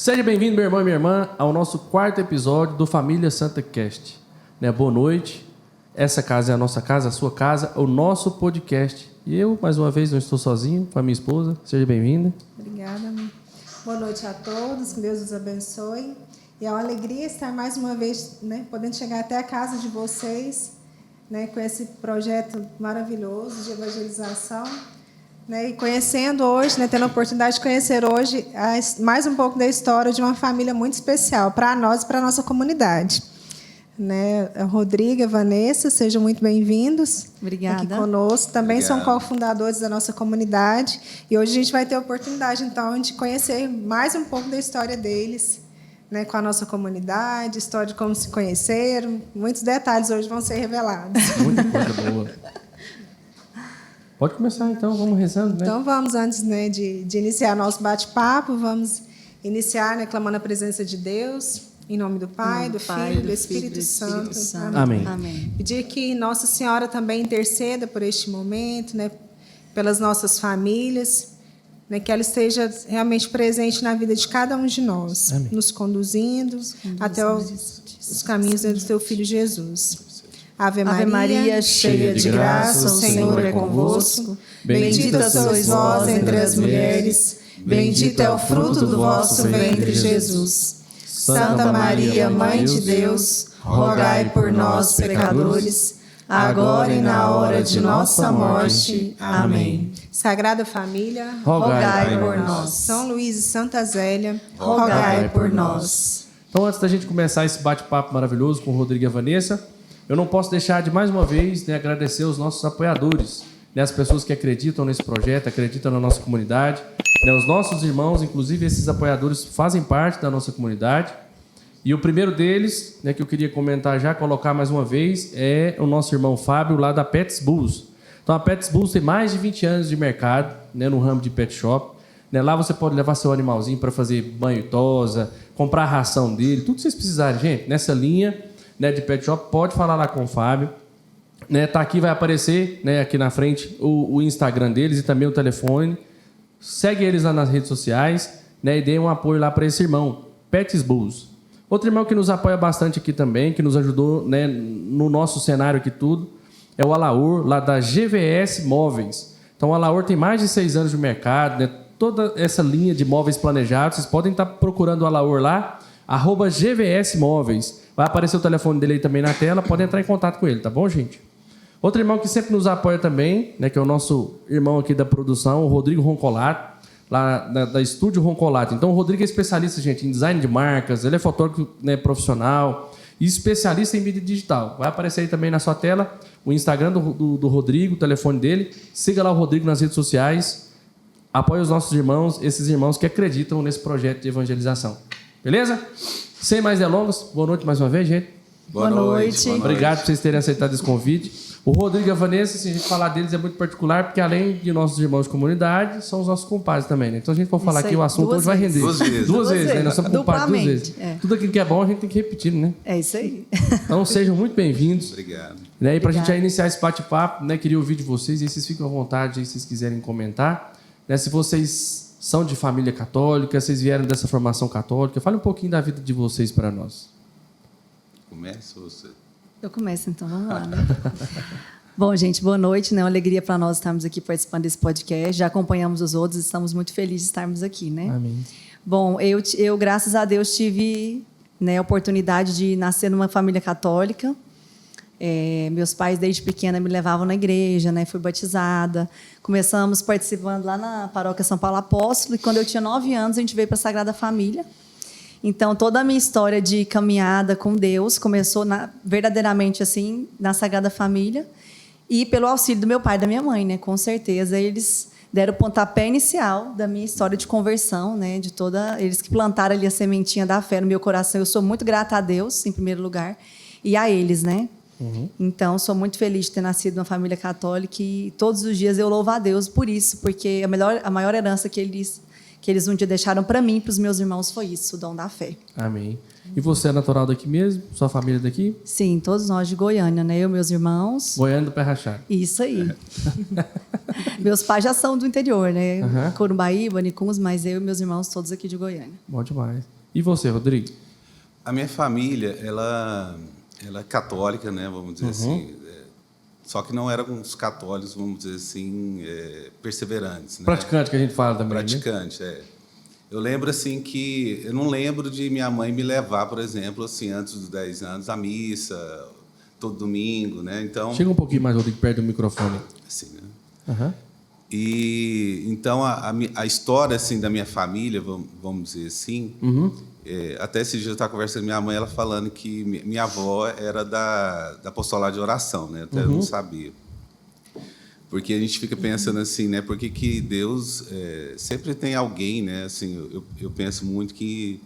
Seja bem-vindo, meu irmão e minha irmã, ao nosso quarto episódio do Família Santa Cast. Boa noite. Essa casa é a nossa casa, a sua casa, o nosso podcast. E eu, mais uma vez, não estou sozinho, com a minha esposa. Seja bem-vinda. Obrigada, amor. Boa noite a todos, que Deus os abençoe. E é uma alegria estar mais uma vez, podendo chegar até a casa de vocês, com esse projeto maravilhoso de evangelização. E conhecendo hoje, tendo a oportunidade de conhecer hoje mais um pouco da história de uma família muito especial para nós e para a nossa comunidade. A Rodrigo e a Vanessa, sejam muito bem-vindos. Obrigada. Aqui conosco. Também são cofundadores da nossa comunidade. E hoje a gente vai ter a oportunidade, então, de conhecer mais um pouco da história deles, com a nossa comunidade, história de como se conheceram. Muitos detalhes hoje vão ser revelados. Muita coisa boa. Pode começar, então. Vamos rezando, Então, vamos, antes de iniciar nosso bate-papo, vamos iniciar clamando a presença de Deus, em nome do Pai, do Filho e do Espírito Santo. Amém. Amém. Pedir que Nossa Senhora também interceda por este momento, pelas nossas famílias, que ela esteja realmente presente na vida de cada um de nós, Amém. Nos conduzindo até os caminhos do Teu Filho Jesus. Ave Maria, cheia de graça, o Senhor é convosco. Bendita sois vós entre as mulheres, bendito é o fruto do vosso ventre, Jesus. Santa Maria, Mãe de Deus, rogai por nós, pecadores, agora e na hora de nossa morte. Amém. Sagrada Família, rogai por nós. São Luís e Santa Zélia, rogai por nós. Então, antes da gente começar esse bate-papo maravilhoso com o Rodrigo e a Vanessa, eu não posso deixar de, mais uma vez, agradecer aos nossos apoiadores, as pessoas que acreditam nesse projeto, acreditam na nossa comunidade, os nossos irmãos, inclusive esses apoiadores fazem parte da nossa comunidade. E o primeiro deles, que eu queria comentar já, colocar mais uma vez, é o nosso irmão Fábio, lá da Pets Bulls. Então, a Pets Bulls tem mais de 20 anos de mercado, no ramo de pet shop. Lá você pode levar seu animalzinho para fazer banho e tosa, comprar a ração dele, tudo que vocês precisarem, gente, nessa linha de pet shop, pode falar lá com o Fábio. Tá aqui, vai aparecer aqui na frente o Instagram deles e também o telefone. Segue eles lá nas redes sociais, e dê um apoio lá para esse irmão, Pets Bulls. Outro irmão que nos apoia bastante aqui também, que nos ajudou no nosso cenário aqui tudo, é o Alaor, lá da GVS Móveis. Então, o Alaor tem mais de 6 anos de mercado, toda essa linha de móveis planejados. Vocês podem estar procurando o Alaor lá, @GVS Móveis. Vai aparecer o telefone dele aí também na tela, podem entrar em contato com ele, tá bom, gente? Outro irmão que sempre nos apoia também, que é o nosso irmão aqui da produção, o Rodrigo Roncolato, lá da Estúdio Roncolato. Então, o Rodrigo é especialista, gente, em design de marcas, ele é fotógrafo profissional e especialista em mídia digital. Vai aparecer aí também na sua tela o Instagram do Rodrigo, o telefone dele. Siga lá o Rodrigo nas redes sociais. Apoie os nossos irmãos, esses irmãos que acreditam nesse projeto de evangelização. Beleza? Sem mais delongas, boa noite mais uma vez, gente. Boa noite. Obrigado por vocês terem aceitado esse convite. O Rodrigo e a Vanessa, se a gente falar deles, é muito particular, porque além de nossos irmãos de comunidade, são os nossos compadres também, Então, a gente for falar aqui, o assunto hoje vai render. Duas vezes, Nós somos compadres duas vezes. Tudo aquilo que é bom, a gente tem que repetir, É isso aí. Então, sejam muito bem-vindos. Obrigado. E pra gente já iniciar esse bate-papo, queria ouvir de vocês, e aí vocês ficam à vontade, aí, se vocês quiserem comentar. Se vocês são de família católica, vocês vieram dessa formação católica, fale um pouquinho da vida de vocês para nós. Começa você. Eu começo, então, vamos lá, Bom, gente, boa noite, Uma alegria para nós estarmos aqui participando desse podcast. Já acompanhamos os outros e estamos muito felizes de estarmos aqui, Amém. Bom, eu graças a Deus, tive a oportunidade de nascer numa família católica. Meus pais, desde pequena, me levavam na igreja, fui batizada. Começamos participando lá na paróquia São Paulo Apóstolo, e quando eu tinha 9 anos, a gente veio para a Sagrada Família. Então, toda a minha história de caminhada com Deus começou verdadeiramente assim, na Sagrada Família, e pelo auxílio do meu pai e da minha mãe, com certeza. Eles deram o pontapé inicial da minha história de conversão, eles que plantaram ali a sementinha da fé no meu coração. Eu sou muito grata a Deus, em primeiro lugar, e a eles, Uhum. Então, sou muito feliz de ter nascido numa família católica, e todos os dias eu louvo a Deus por isso, porque a maior herança que eles um dia deixaram para mim e para os meus irmãos foi isso, o dom da fé. Amém. E você é natural daqui mesmo? Sua família daqui? Sim, todos nós de Goiânia, Eu e meus irmãos. Goiânia do Pé Rachado. Isso aí. Meus pais já são do interior, Uhum. Corumbaíba, Nicuns, mas eu e meus irmãos todos aqui de Goiânia. Bom demais. E você, Rodrigo? A minha família, ela é católica, né? Vamos dizer assim. Só que não eram os católicos, vamos dizer assim, perseverantes. Né? Praticante que a gente fala também, praticante, né? Eu lembro assim que eu não lembro de minha mãe me levar, por exemplo, assim, antes dos 10 anos, à missa, todo domingo, né? Então, chega um pouquinho mais, Rodrigo, perto do microfone. assim, né? Uhum. E então a história assim da minha família, vamos dizer assim, até esse dia eu estava conversando com minha mãe, ela falando que minha avó era da apostolado de oração, né? Até eu não sabia. Porque a gente fica pensando assim, né? Por que Deus sempre tem alguém, né? Assim, eu penso muito que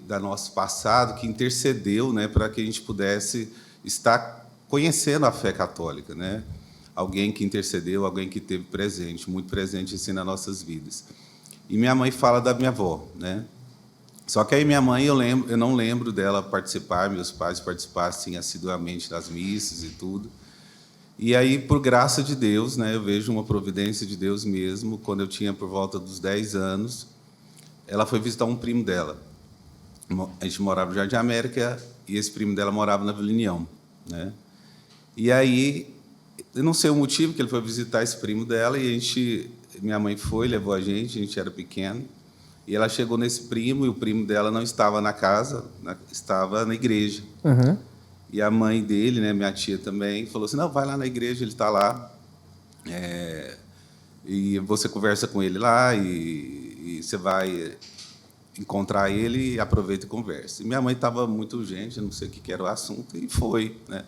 da nosso passado que intercedeu, né? Para que a gente pudesse estar conhecendo a fé católica, né? Alguém que intercedeu, alguém que esteve presente, muito presente assim nas nossas vidas. E minha mãe fala da minha avó, né? Só que aí minha mãe eu não lembro dela participar, meus pais participassem assiduamente das missas e tudo. E aí, por graça de Deus, né, eu vejo uma providência de Deus mesmo, quando eu tinha por volta dos 10 anos, ela foi visitar um primo dela. A gente morava no Jardim América e esse primo dela morava na Vila União, né? E aí, eu não sei o motivo que ele foi visitar esse primo dela e minha mãe foi, levou a gente era pequeno, e ela chegou nesse primo e o primo dela não estava na casa, estava na igreja. Uhum. E a mãe dele, né, minha tia também, falou assim, não, vai lá na igreja, ele está lá, e você conversa com ele lá, e você vai encontrar ele, e aproveita e conversa. E minha mãe estava muito urgente, não sei o que era o assunto, e foi, né?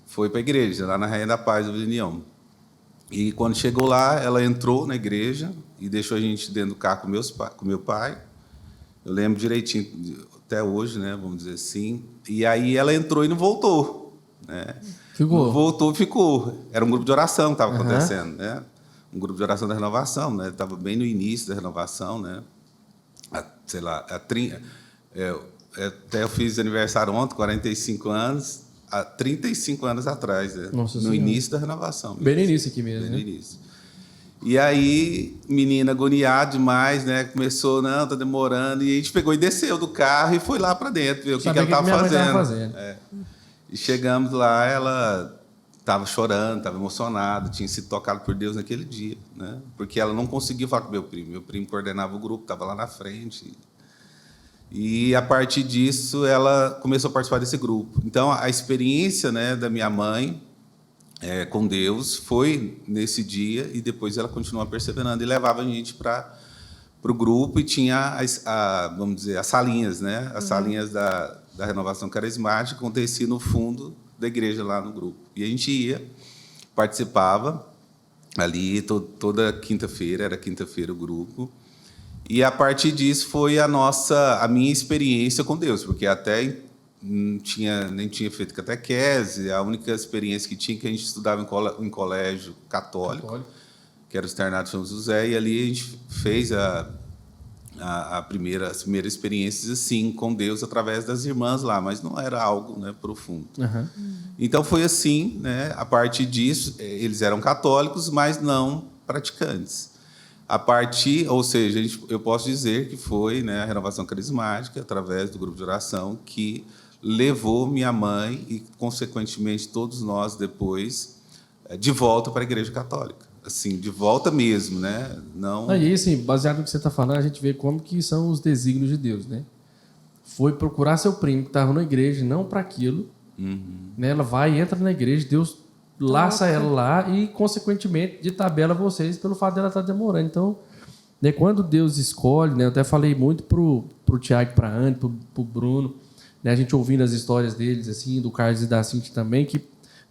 Foi para a igreja, lá na Rainha da Paz, da Vila União. E, quando chegou lá, ela entrou na igreja e deixou a gente dentro do carro com meu pai. Eu lembro direitinho, até hoje, né, vamos dizer assim. E aí ela entrou e não voltou. Né? Ficou? Não voltou, ficou. Era um grupo de oração que estava acontecendo. Né? Um grupo de oração da renovação. Né? Estava bem no início da renovação. Né? Até eu fiz aniversário ontem, 45 anos, há 35 anos atrás. Né? No início da renovação. Bem no início aqui mesmo. Bem no início. E aí, menina agoniada demais, né? Começou, não, tá demorando. E a gente pegou e desceu do carro e foi lá para dentro, ver o que ela estava fazendo. E chegamos lá, ela estava chorando, estava emocionada, tinha sido tocada por Deus naquele dia, né? Porque ela não conseguia falar com meu primo. Meu primo coordenava o grupo, estava lá na frente. E, a partir disso, ela começou a participar desse grupo. Então, a experiência, né, da minha mãe com Deus foi nesse dia e depois ela continuou perseverando e levava a gente para o grupo e tinha vamos dizer, as salinhas, né? As salinhas da renovação carismática acontecia no fundo da igreja lá no grupo. E a gente ia, participava ali toda quinta-feira, era quinta-feira o grupo. E a partir disso foi a minha experiência com Deus, porque até nem tinha feito catequese, a única experiência que tinha que a gente estudava em colégio católico, que era o Externato São José, e ali a gente fez as primeiras experiências assim com Deus através das irmãs lá, mas não era algo, né, profundo. Então foi assim, né? A partir disso, eles eram católicos, mas não praticantes. Ou seja, eu posso dizer que foi, né, a renovação carismática através do grupo de oração que levou minha mãe e, consequentemente, todos nós depois de volta para a Igreja Católica. Assim, de volta mesmo, né? Não... Aí, assim, baseado no que você está falando, a gente vê como que são os desígnios de Deus, né? Foi procurar seu primo que estava na igreja, não para aquilo. Né? Ela vai e entra na igreja, Deus laça ela lá e, consequentemente, de tabela vocês pelo fato dela estar demorando. Então, né, quando Deus escolhe, né, eu até falei muito pro Tiago, para a Anne, pro Bruno, né, a gente ouvindo as histórias deles, assim, do Carlos e da Cintia também, que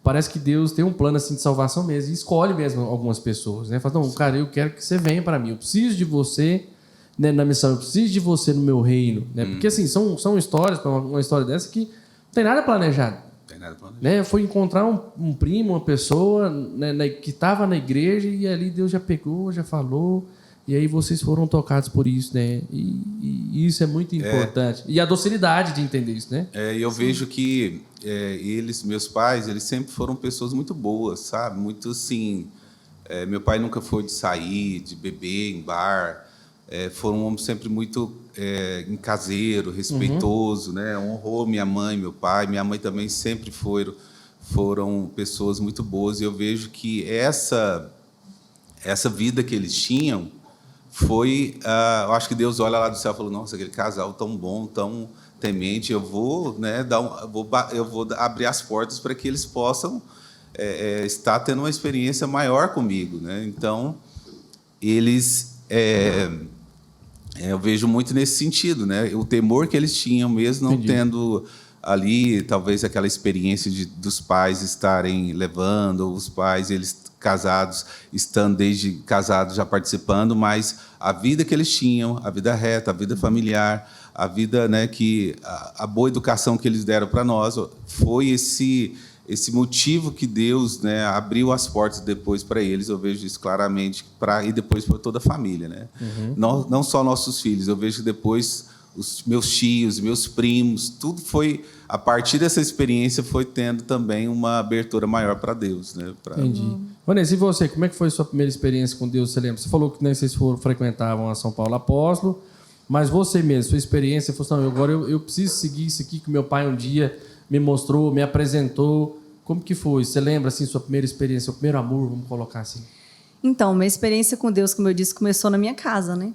parece que Deus tem um plano assim de salvação mesmo, e escolhe mesmo algumas pessoas, né? Fala, não, cara, eu quero que você venha para mim, eu preciso de você, né, na missão, eu preciso de você no meu reino, né? Porque assim, são histórias, uma história dessa que não tem nada planejado. Né? Foi encontrar um primo, uma pessoa, né, que estava na igreja, e ali Deus já pegou, já falou, e aí vocês foram tocados por isso, né? E isso é muito importante. E a docilidade de entender isso, né? E eu vejo que meus pais, eles sempre foram pessoas muito boas, sabe? Muito assim... meu pai nunca foi de sair, de beber em bar. Foi um homem sempre muito caseiro, respeitoso, né? Honrou minha mãe, meu pai. Minha mãe também sempre foram pessoas muito boas. E eu vejo que essa vida que eles tinham foi... eu acho que Deus olha lá do céu e falou, nossa, aquele casal tão bom, tão temente, eu vou, né, eu vou abrir as portas para que eles possam estar tendo uma experiência maior comigo, né? Então, eles... eu vejo muito nesse sentido, né? O temor que eles tinham, mesmo não tendo ali, talvez, aquela experiência dos pais estarem levando, ou os pais, eles casados, estando desde casados já participando, mas a vida que eles tinham, a vida reta, a vida familiar, a vida, né, a boa educação que eles deram para nós, foi esse motivo que Deus, né, abriu as portas depois para eles. Eu vejo isso claramente, e depois para toda a família, né? Não só nossos filhos, eu vejo que depois os meus tios, meus primos, tudo foi, a partir dessa experiência, foi tendo também uma abertura maior para Deus, né? Entendi. Vanessa, e você, como é que foi a sua primeira experiência com Deus? Você lembra? Você falou que nem vocês frequentavam a São Paulo Apóstolo, mas você mesmo, sua experiência, você falou, agora eu preciso seguir isso aqui que meu pai um dia me mostrou, me apresentou. Como que foi? Você lembra, assim, sua primeira experiência, seu primeiro amor, vamos colocar assim? Então, minha experiência com Deus, como eu disse, começou na minha casa, né?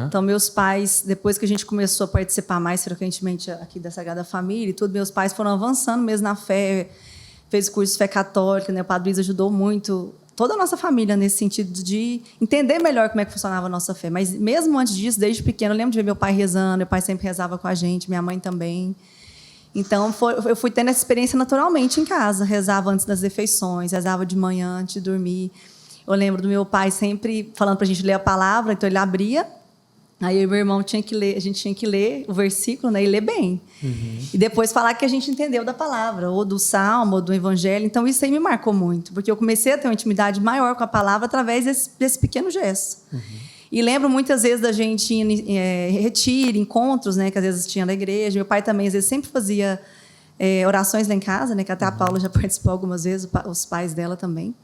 Então, meus pais, depois que a gente começou a participar mais frequentemente aqui da Sagrada Família e tudo, meus pais foram avançando mesmo na fé, fez curso de fé católica, né? O Padre Luiz ajudou muito toda a nossa família nesse sentido de entender melhor como é que funcionava a nossa fé. Mas mesmo antes disso, desde pequeno, eu lembro de ver meu pai rezando, meu pai sempre rezava com a gente, minha mãe também. Então, eu fui tendo essa experiência naturalmente em casa. Rezava antes das refeições, rezava de manhã antes de dormir. Eu lembro do meu pai sempre falando para a gente ler a palavra, então ele abria, aí eu e meu irmão a gente tinha que ler o versículo, né, e ler bem. E depois falar que a gente entendeu da palavra, ou do salmo, ou do evangelho. Então, isso aí me marcou muito, porque eu comecei a ter uma intimidade maior com a palavra através desse pequeno gesto. E lembro muitas vezes da gente ir em retiro, encontros, né, que às vezes tinha na igreja. Meu pai também, às vezes, sempre fazia orações lá em casa, né, que até a Paula já participou algumas vezes, os pais dela também.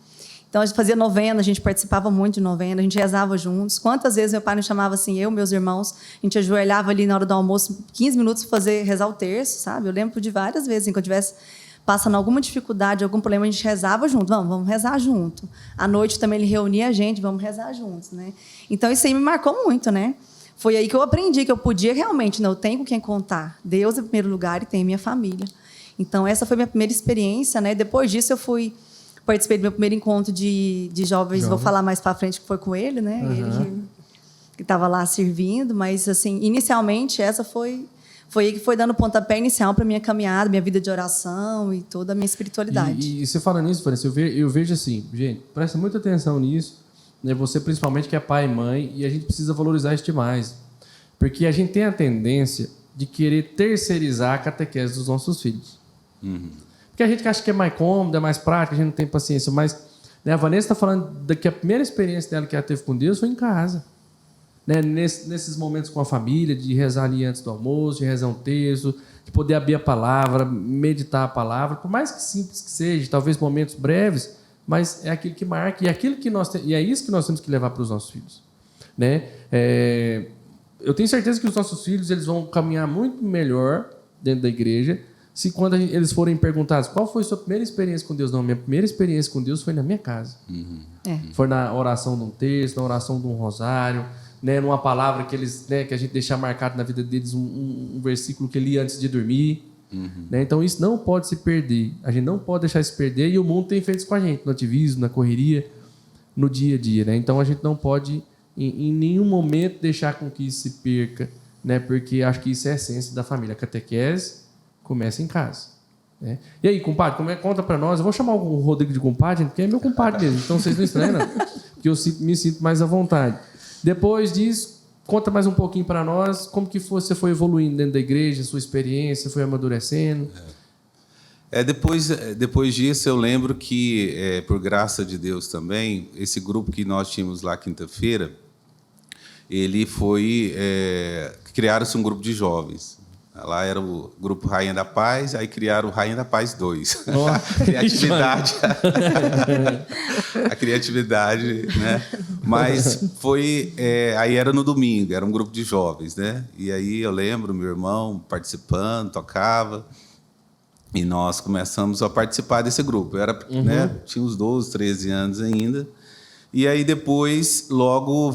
Então, a gente fazia novena, a gente participava muito de novena, a gente rezava juntos. Quantas vezes meu pai nos chamava assim, eu, meus irmãos, a gente ajoelhava ali na hora do almoço, 15 minutos para rezar o terço, sabe? Eu lembro de várias vezes, quando eu estivesse passando alguma dificuldade, algum problema, a gente rezava junto. Vamos rezar junto. À noite também ele reunia a gente, vamos rezar juntos, né? Então, isso aí me marcou muito, né? Foi aí que eu aprendi que eu podia realmente, eu tenho com quem contar. Deus em primeiro lugar e tem minha família. Então, essa foi a minha primeira experiência, né? Depois disso, eu participei do meu primeiro encontro de jovens, vou falar mais para frente que foi com ele, né? Ele que estava lá servindo, mas assim, inicialmente essa foi aí que foi dando pontapé inicial para minha caminhada, minha vida de oração e toda a minha espiritualidade. E você fala nisso, Vanessa, eu vejo assim, gente, presta muita atenção nisso, né? Você principalmente que é pai e mãe, e a gente precisa valorizar isso demais, porque a gente tem a tendência de querer terceirizar a catequese dos nossos filhos. Porque a gente acha que é mais cômodo, é mais prático, a gente não tem paciência. Mas, né, a Vanessa está falando que a primeira experiência dela que ela teve com Deus foi em casa. Né, nesses momentos com a família, de rezar ali antes do almoço, de rezar um texto, de poder abrir a palavra, meditar a palavra. Por mais que simples que seja, talvez momentos breves, mas é aquilo que marca. E é isso que nós temos que levar para os nossos filhos. Né? Eu tenho certeza que os nossos filhos eles vão caminhar muito melhor dentro da igreja se quando eles forem perguntados qual foi a sua primeira experiência com Deus. Não, minha primeira experiência com Deus foi na minha casa. Foi na oração de um texto, na oração de um rosário, né, numa palavra que eles, né, que a gente deixar marcado na vida deles, um versículo que lia antes de dormir. Né? Então isso não pode se perder. A gente não pode deixar isso perder, e o mundo tem feito isso com a gente, no ativismo, na correria, no dia a dia. Né? Então a gente não pode em nenhum momento deixar com que isso se perca, né? Porque acho que isso é a essência da família. A catequese começa em casa. Né? E aí, compadre, conta para nós. Eu vou chamar o Rodrigo de compadre, porque é meu compadre mesmo. Então vocês não estranham, não, porque eu me sinto mais à vontade. Depois disso, conta mais um pouquinho para nós como que você foi evoluindo dentro da igreja, sua experiência, foi amadurecendo. Depois disso, eu lembro que, por graça de Deus também, esse grupo que nós tínhamos lá quinta-feira, ele foi... criaram-se um grupo de jovens. Lá era o grupo Rainha da Paz, aí criaram o Rainha da Paz 2. Oh, Criatividade. A criatividade, né? Mas foi... aí era no domingo, era um grupo de jovens, né? E aí eu lembro, meu irmão participando, tocava, e nós começamos a participar desse grupo. Eu era, né, tinha uns 12, 13 anos ainda. E aí depois, logo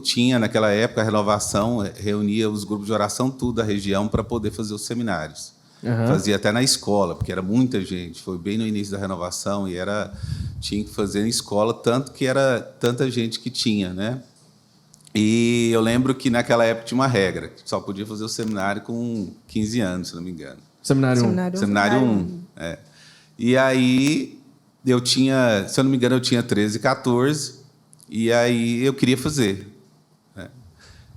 tinha naquela época a renovação, reunia os grupos de oração tudo da região para poder fazer os seminários. Fazia até na escola, porque era muita gente. Foi bem no início da renovação e tinha que fazer em escola, tanto que era tanta gente que tinha, né? E eu lembro que naquela época tinha uma regra, que só podia fazer o seminário com 15 anos, se não me engano. Seminário 1. Seminário 1. E aí... eu tinha, se eu não me engano, eu tinha 13, 14, e aí eu queria fazer. Né?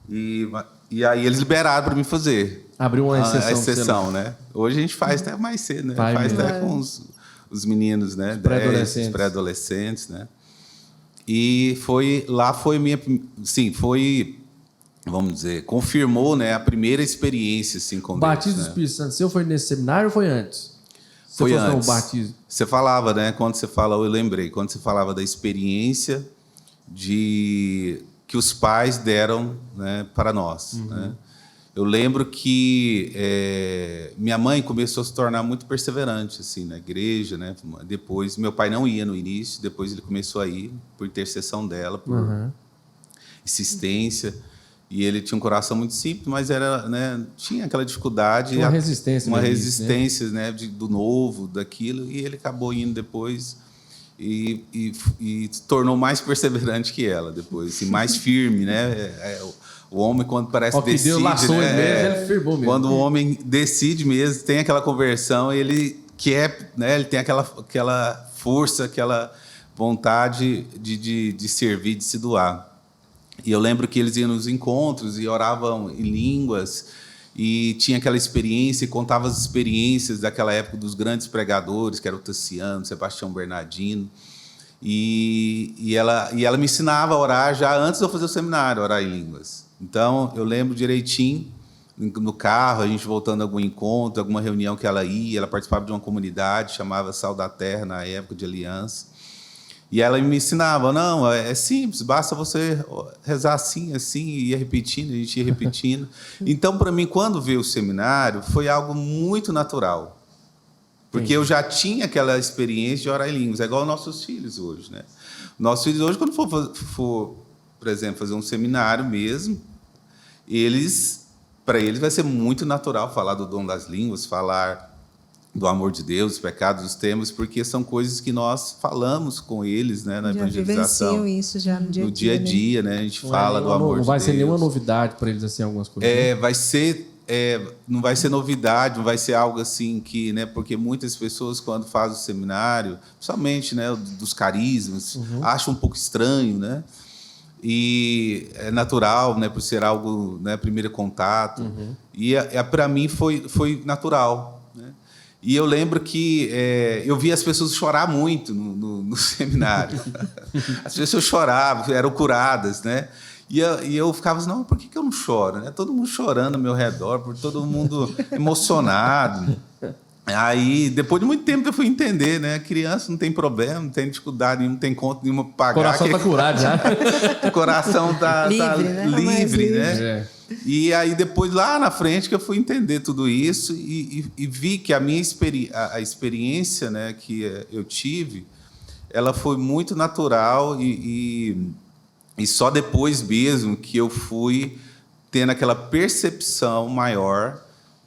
E aí eles liberaram para mim fazer. Abriu uma exceção. A exceção, né? Hoje a gente faz até mais cedo, né? Faz até com os meninos, né? Pré-adolescentes. Os pré-adolescentes, né? E foi minha... Sim, foi... Vamos dizer, confirmou, né, a primeira experiência assim, com Deus. Batismo do Espírito Santo seu foi nesse seminário ou foi antes? Foi antes. O batismo. Você falava, né? Quando você fala, eu lembrei, quando você falava da experiência que os pais deram, né, para nós. Né? Eu lembro que minha mãe começou a se tornar muito perseverante assim, na igreja. Né? Depois, meu pai não ia no início, depois ele começou a ir, por intercessão dela, por insistência. E ele tinha um coração muito simples, mas né, tinha aquela dificuldade. Uma resistência. Uma resistência, né, do novo, daquilo. E ele acabou indo depois e se tornou mais perseverante que ela depois. Assim, mais firme, né? O homem, quando parece que decide... Deus laçou né, mesmo, ele firmou mesmo. Quando o homem decide mesmo, tem aquela conversão, ele quer... Né, ele tem aquela força, aquela vontade de servir, de se doar. E eu lembro que eles iam nos encontros e oravam em línguas e tinha aquela experiência e contava as experiências daquela época dos grandes pregadores, que era o Tassiano, Sebastião Bernardino. E ela me ensinava a orar já antes de eu fazer o seminário, orar em línguas. Então, eu lembro direitinho, no carro, a gente voltando a algum encontro, alguma reunião que ela ia, ela participava de uma comunidade, chamava Sal da Terra, na época de aliança. E ela me ensinava, não, é simples, basta você rezar assim, assim, e ia repetindo, a gente ia repetindo. Então, para mim, quando veio o seminário, foi algo muito natural. Porque eu já tinha aquela experiência de orar em línguas, é igual aos nossos filhos hoje. Né? Nossos filhos hoje, quando for, por exemplo, fazer um seminário mesmo, para eles vai ser muito natural falar do dom das línguas, falar do amor de Deus, dos pecados, dos temas, porque são coisas que nós falamos com eles, né, na evangelização. Já vivenciam isso já no dia a dia. No dia a dia, né? A gente fala do amor de Deus. Não vai ser nenhuma novidade para eles, assim, algumas coisas. Não vai ser novidade, não vai ser algo assim que, né? Porque muitas pessoas, quando fazem o seminário, principalmente, né, dos carismas, acham um pouco estranho, né? E é natural, né, por ser algo, né, primeiro contato. E para mim foi natural. E eu lembro que eu via as pessoas chorar muito no seminário. As pessoas choravam, eram curadas, né? E eu ficava assim, não, por que eu não choro? Né? Todo mundo chorando ao meu redor, por todo mundo emocionado. Aí, depois de muito tempo, eu fui entender, né? Criança não tem problema, não tem dificuldade, não tem conta nenhuma para pagar. O coração está curado já. O coração está livre, né? E aí, depois, lá na frente, que eu fui entender tudo isso e vi que a minha experiência, né, que eu tive, ela foi muito natural e só depois mesmo que eu fui tendo aquela percepção maior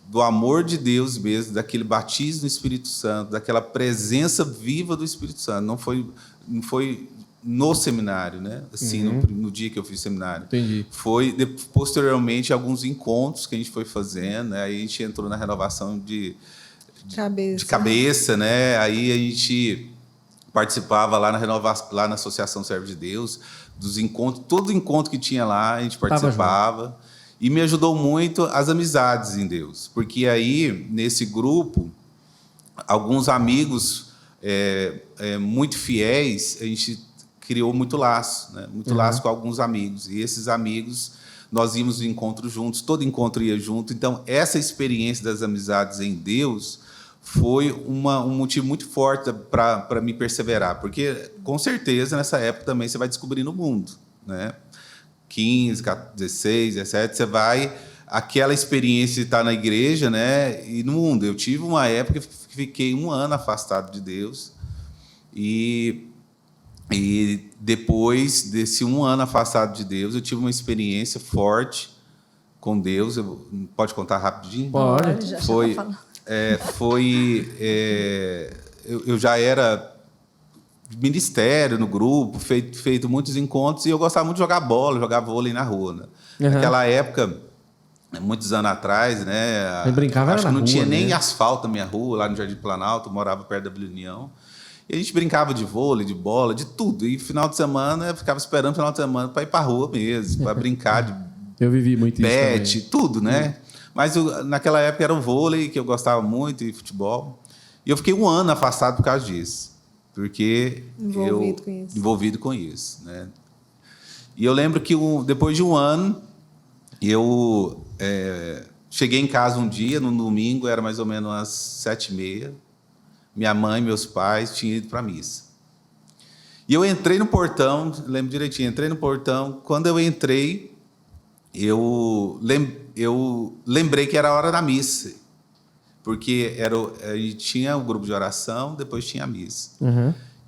do amor de Deus mesmo, daquele batismo do Espírito Santo, daquela presença viva do Espírito Santo. Não foi no seminário, né? Assim, no dia que eu fiz seminário. Entendi. Foi, posteriormente, alguns encontros que a gente foi fazendo, né? Aí a gente entrou na renovação de cabeça, né? Aí a gente participava lá na Associação Servo de Deus, dos encontros, todo encontro que tinha lá, a gente participava. E me ajudou muito as amizades em Deus. Porque aí, nesse grupo, alguns amigos muito fiéis, a gente criou muito laço, né? Muito laço com alguns amigos. E esses amigos nós íamos no encontro juntos, todo encontro ia junto. Então, essa experiência das amizades em Deus foi um motivo muito forte para me perseverar, porque, com certeza, nessa época também você vai descobrindo o mundo, né? 15, 16, 17, você vai... Aquela experiência de estar na igreja, né, e no mundo. Eu tive uma época que fiquei 1 ano afastado de Deus, e depois desse 1 ano afastado de Deus, eu tive uma experiência forte com Deus. Pode contar rapidinho? Pode. Eu já era ministério no grupo, feito muitos encontros, e eu gostava muito de jogar bola, jogar vôlei na rua, né? Naquela época, muitos anos atrás, né? Eu brincava acho que não rua, tinha né? nem asfalto na minha rua, lá no Jardim Planalto, eu morava perto da Vila União. E a gente brincava de vôlei, de bola, de tudo. E final de semana, eu ficava esperando final de semana para ir para a rua mesmo, para brincar de eu vivi muito bet, isso tudo, né? Mas naquela época era o vôlei, que eu gostava muito, e futebol. E eu fiquei 1 ano afastado por causa disso, porque envolvido com isso, né? E eu lembro que depois de 1 ano, eu cheguei em casa um dia, no domingo, era mais ou menos às 7h30. Minha mãe e meus pais tinham ido para a missa. E eu entrei no portão, lembro direitinho, entrei no portão. Quando eu entrei, eu lembrei que era a hora da missa, porque tinha o grupo de oração, depois tinha a missa.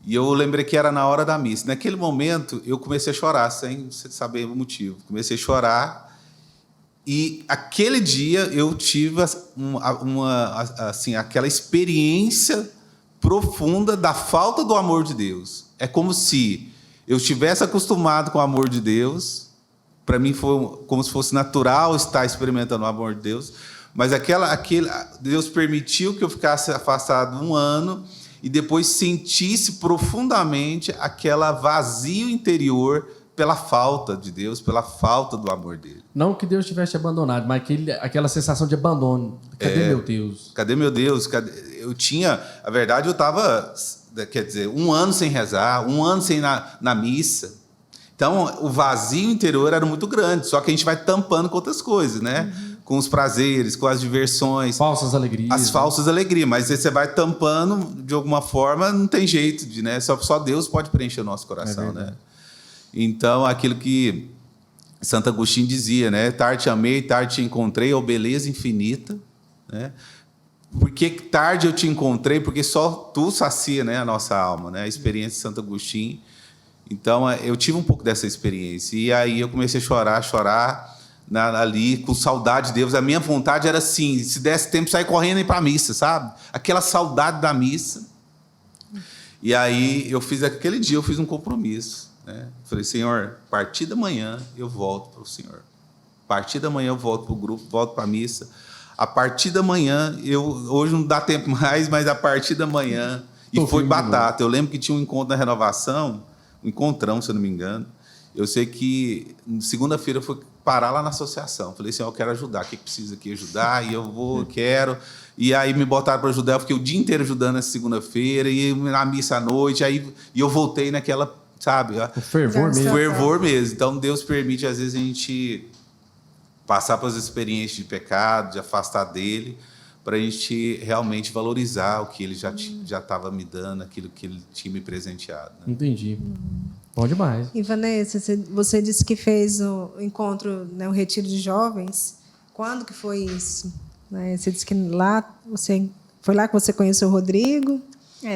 E eu lembrei que era na hora da missa. Naquele momento, eu comecei a chorar, sem saber o motivo. Comecei a chorar. E aquele dia eu tive aquela experiência profunda da falta do amor de Deus. É como se eu estivesse acostumado com o amor de Deus. Para mim foi como se fosse natural estar experimentando o amor de Deus. Mas Deus permitiu que eu ficasse afastado 1 ano e depois sentisse profundamente aquela vazio interior pela falta de Deus, pela falta do amor dele. Não que Deus tivesse te abandonado, mas aquela sensação de abandono. Cadê meu Deus? Cadê meu Deus? A verdade, eu estava, 1 ano sem rezar, 1 ano sem ir na missa. Então, o vazio interior era muito grande, só que a gente vai tampando com outras coisas, né? Com os prazeres, com as diversões. Falsas alegrias. As falsas alegrias, mas você vai tampando de alguma forma, não tem jeito, né? Só Deus pode preencher o nosso coração, né? Então, aquilo que Santo Agostinho dizia, né? Tarde te amei, tarde te encontrei, ó beleza infinita, né? Por que tarde eu te encontrei? Porque só tu sacia, né, a nossa alma, né? A experiência de Santo Agostinho. Então, eu tive um pouco dessa experiência. E aí eu comecei a chorar ali, com saudade de Deus. A minha vontade era assim, se desse tempo, sair correndo e ir para a missa, sabe? Aquela saudade da missa. E aí, aquele dia eu fiz um compromisso, né? Falei, Senhor, a partir da manhã eu volto para o Senhor. A partir da manhã eu volto para o grupo, volto para a missa. A partir da manhã, hoje não dá tempo mais, mas a partir da manhã... E foi batata. Eu lembro que tinha um encontro na Renovação, um encontrão, se eu não me engano. Eu sei que segunda-feira eu fui parar lá na associação. Falei assim, eu quero ajudar, o que precisa aqui ajudar? E eu quero. E aí me botaram para ajudar, eu fiquei o dia inteiro ajudando essa segunda-feira, e na missa à noite, e eu voltei naquela, sabe? O fervor mesmo. Fervor mesmo. Então, Deus permite, às vezes, a gente passar pelas experiências de pecado, de afastar dele, para a gente realmente valorizar o que ele já estava me dando, aquilo que ele tinha me presenteado. Né? Entendi. Bom demais. E, Vanessa, você disse que fez o encontro, né, o retiro de jovens. Quando que foi isso? Né? Você disse que foi lá que você conheceu o Rodrigo?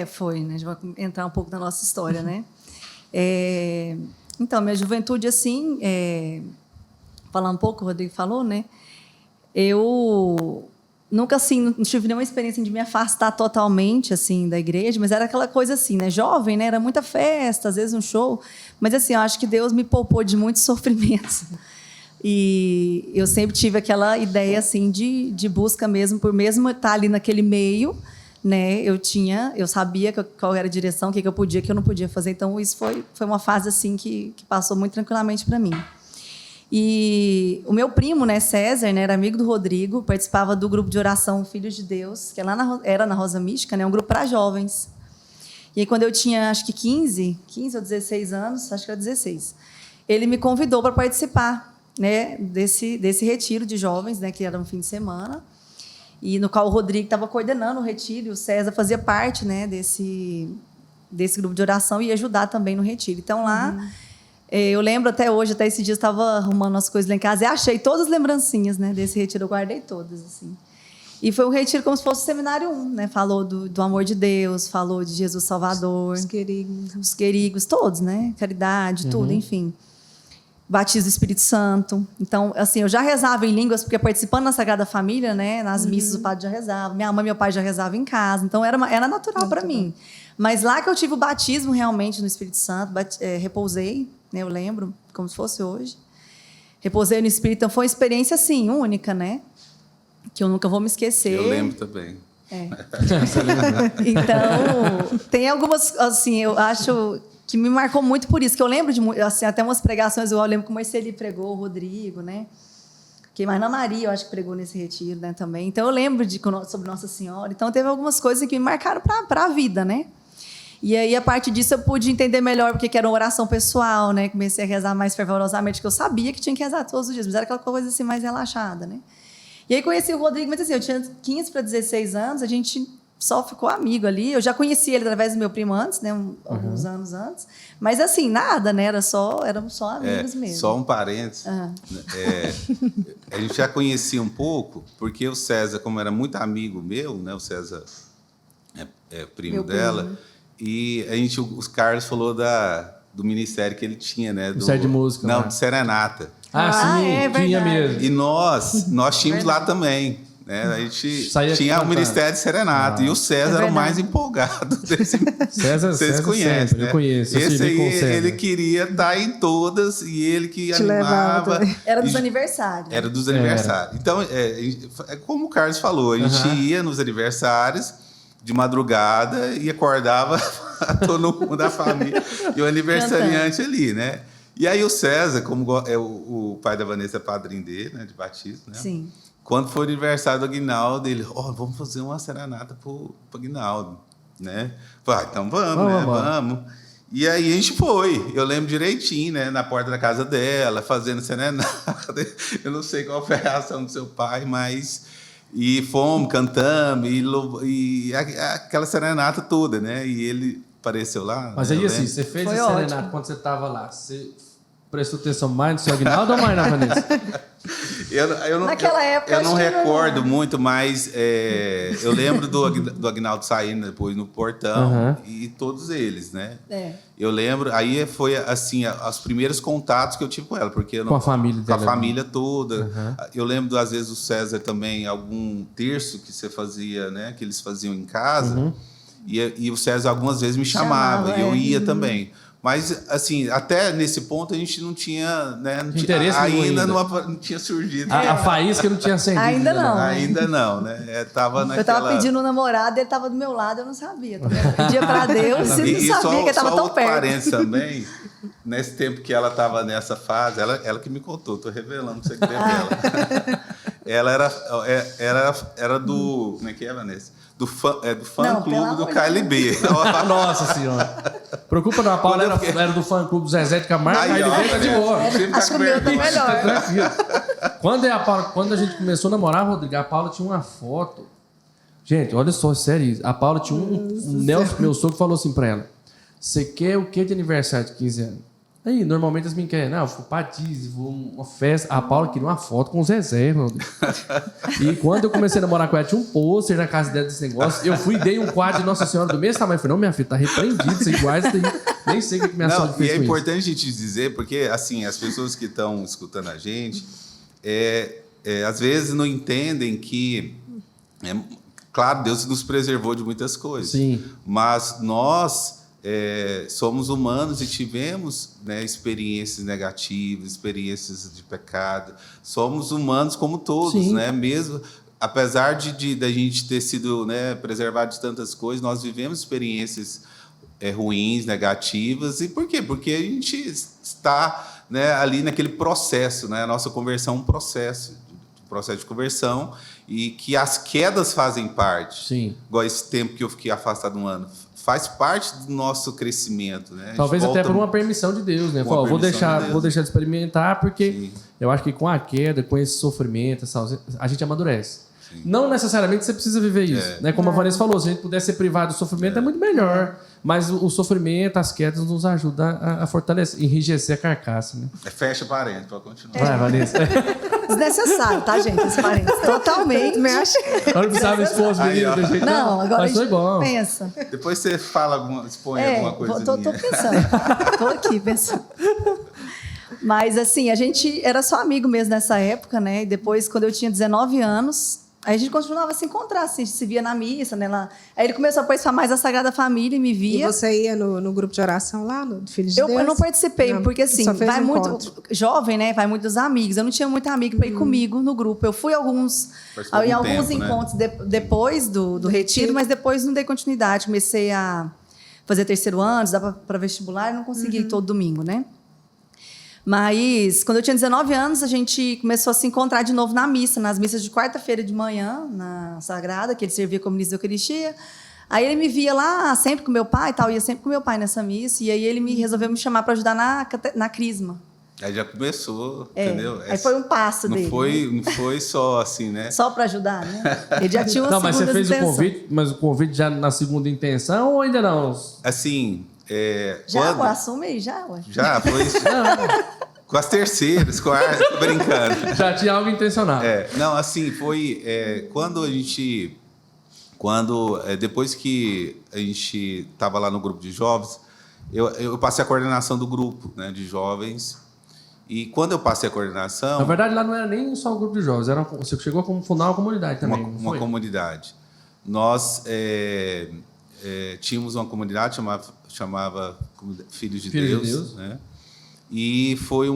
Foi, né? A gente vai entrar um pouco na nossa história, né? Então, minha juventude, assim, falar um pouco, o Rodrigo falou, né? Eu nunca, assim, não tive nenhuma experiência de me afastar totalmente, assim, da igreja, mas era aquela coisa assim, né? Jovem, né? Era muita festa, às vezes um show, mas, assim, eu acho que Deus me poupou de muitos sofrimentos. E eu sempre tive aquela ideia, assim, de busca mesmo, por mesmo estar ali naquele meio, né? Eu sabia qual era a direção, o que eu podia, o que eu não podia fazer. Então, isso foi uma fase, assim, que passou muito tranquilamente para mim. E o meu primo, né, César, né, era amigo do Rodrigo, participava do grupo de oração Filhos de Deus, que era na Rosa Mística, né, um grupo para jovens. E aí, quando eu tinha, acho que 15 ou 16 anos, acho que era 16, ele me convidou para participar. né, desse retiro de jovens, né, que era um fim de semana, e no qual o Rodrigo estava coordenando o retiro, e o César fazia parte, né, desse grupo de oração e ia ajudar também no retiro. Então, lá, eu lembro até hoje, até esse dia eu estava arrumando as coisas lá em casa e achei todas as lembrancinhas, né, desse retiro, eu guardei todas, assim. E foi um retiro como se fosse o seminário 1, né? Falou do amor de Deus, falou de Jesus Salvador. Os querigos, todos, né? Caridade, tudo, enfim. Batismo do Espírito Santo. Então, assim, eu já rezava em línguas, porque participando da Sagrada Família, né? Nas missas o padre já rezava. Minha mãe e meu pai já rezavam em casa. Então, era natural para mim. Mas lá que eu tive o batismo realmente no Espírito Santo, repousei, né? Eu lembro, como se fosse hoje. Repousei no Espírito. Então, foi uma experiência, assim, única, né? Que eu nunca vou me esquecer. Eu lembro também. Então, tem algumas, assim, eu acho que me marcou muito por isso, que eu lembro de, assim, até umas pregações, eu lembro que o Marceli pregou, o Rodrigo, né? Que a Ana Maria, eu acho que pregou nesse retiro, né, também. Então, eu lembro sobre Nossa Senhora. Então, teve algumas coisas que me marcaram para a vida, né? E aí, a partir disso, eu pude entender melhor porque que era uma oração pessoal, né? Comecei a rezar mais fervorosamente, que eu sabia que tinha que rezar todos os dias, mas era aquela coisa assim mais relaxada, né? E aí conheci o Rodrigo, mas assim, eu tinha 15 para 16 anos, a gente só ficou amigo ali. Eu já conheci ele através do meu primo antes, né, alguns anos antes. Mas assim, nada, né? Éramos só amigos mesmo. Só um parênteses. A gente já conhecia um pouco, porque o César, como era muito amigo meu, né? O César é primo meu dela, primo. E os Carlos falou do ministério que ele tinha, né? Ministério de música. Não, de serenata. Sim, tinha mesmo. E nós tínhamos lá também. Né? A gente tinha o Ministério de Serenata. E o César era o mais empolgado desse. Vocês conhecem, sempre, né? eu conheço. Esse aí, ele queria estar em todas e ele que animava. Era dos aniversários. Era dos aniversários. Então, é como o Carlos falou, a gente ia nos aniversários de madrugada e acordava todo mundo da família e o aniversariante ali, né? E aí o César, como é o pai da Vanessa, é padrinho dele, né, de batismo, né? Sim. Quando foi o aniversário do Aguinaldo, ele, vamos fazer uma serenata pro Aguinaldo, né? Falei, então vamos. E aí a gente foi. Eu lembro direitinho, né, na porta da casa dela, fazendo serenata. Eu não sei qual foi a reação do seu pai, mas... E fomos, cantamos, e aquela serenata toda, né? E ele apareceu lá. Mas aí, assim, você fez a serenata quando você estava lá. Você prestou atenção mais no seu Aguinaldo ou mais na Vanessa? Naquela época, eu não recordo muito, mas eu lembro do Aguinaldo saindo depois no portão e todos eles, né? Eu lembro, aí foi assim, os primeiros contatos que eu tive com ela, porque com a família dela, com a família toda. Eu lembro, às vezes, o César também, algum terço que você fazia, né? Que eles faziam em casa, e o César algumas vezes me chamava e eu ia também. Mas, assim, até nesse ponto a gente não tinha, né? Interesse ainda não tinha surgido. A faísca não tinha acendido. Ainda não. Ainda não, né? Eu estava pedindo um namorado, ele estava do meu lado, eu não sabia. Eu pedia para Deus e não sabia que ele estava tão perto. Parênteses também, nesse tempo que ela estava nessa fase, ela que me contou, estou revelando o segredo dela. Ela era do... Como é que é, Vanessa? Do fã-clube do KLB. Nossa Senhora. Preocupa não, a Paula era do fã-clube do Zezé de Camargo, aí KLB tá de boa. Acho que o meu tá melhor. Tá tranquilo. Quando a gente começou a namorar, Rodrigo, a Paula tinha uma foto. Gente, olha só, sério. A Paula tinha Nelson, meu sogro, falou assim pra ela: você quer o que de aniversário de 15 anos? Aí, normalmente as meninas querem, eu vou pra Disney, vou uma festa. A Paula queria uma foto com o Zezé, mano. E quando eu comecei a namorar com ela, tinha um pôster na casa dela desse negócio. Eu fui e dei um quadro de Nossa Senhora do mesmo tamanho. Eu falei, não, minha filha, tá repreendido, isso é iguais, nem sei o que minha sogra fez. E é importante a gente dizer, porque, assim, as pessoas que estão escutando a gente, às vezes não entendem que... claro, Deus nos preservou de muitas coisas. Sim. Mas nós... somos humanos e tivemos, né, experiências negativas, experiências de pecado. Somos humanos como todos, né? Mesmo apesar de a gente ter sido, né, preservado de tantas coisas, nós vivemos experiências ruins, negativas. E por quê? Porque a gente está, né, ali naquele processo, né? A nossa conversão é um processo de conversão, e que as quedas fazem parte. Sim. Igual esse tempo que eu fiquei afastado um ano. faz parte do nosso crescimento, né? Talvez até por uma permissão de Deus, né? Vou deixar de experimentar porque Sim. eu acho que com a queda, com esse sofrimento, a gente amadurece. Sim. Não necessariamente você precisa viver isso, né? Como a Vanessa falou, se a gente puder ser privado do sofrimento é muito melhor. Mas o sofrimento, as quedas nos ajudam a fortalecer, enrijecer a carcaça, né? Fecha parênteses, pode continuar. Vai, Vanessa. Desnecessário, tá, gente? Esse parênteses. Totalmente. Mexe. Eu não precisava expor os meninos do jeito não. Agora mas foi bom. Pensa. Depois você fala, expõe alguma coisa. Tô pensando. Tô aqui pensando. Mas, assim, a gente era só amigo mesmo nessa época, né? E depois, quando eu tinha 19 anos... Aí a gente continuava a se encontrar, assim, a gente se via na missa, né? Lá. Aí ele começou a participar mais da Sagrada Família e me via. E você ia no grupo de oração lá, no Filhos de Deus? Eu não participei, porque assim, vai muito jovem, né? Vai muitos amigos. Eu não tinha muito amigo para ir comigo no grupo. Eu fui em alguns encontros depois do retiro, mas depois não dei continuidade. Comecei a fazer terceiro ano, estudar para vestibular e não consegui ir todo domingo, né? Mas, quando eu tinha 19 anos, a gente começou a se encontrar de novo na missa, nas missas de quarta-feira de manhã, na Sagrada, que ele servia como ministro da Eucaristia. Aí ele me via lá sempre com meu pai, tal, ia sempre com meu pai nessa missa, e aí ele resolveu me chamar para ajudar na crisma. Aí já começou, entendeu? Aí foi um passo dele. Não foi só assim, né? Só para ajudar, né? Ele já tinha uma Não, mas você fez intenção. o convite, mas o convite já na segunda intenção ou ainda não? Assim... já, assume aí, já, ué. Já, foi isso. Com as terceiras, com a brincando. Já tinha algo intencional. Não, assim, foi... depois que a gente estava lá no grupo de jovens, eu passei a coordenação do grupo, né, de jovens. E quando eu passei a coordenação... Na verdade, lá não era nem só o grupo de jovens, você chegou a fundar uma comunidade também. Uma comunidade. Nós tínhamos uma comunidade chamava Filhos de Deus, né? E foi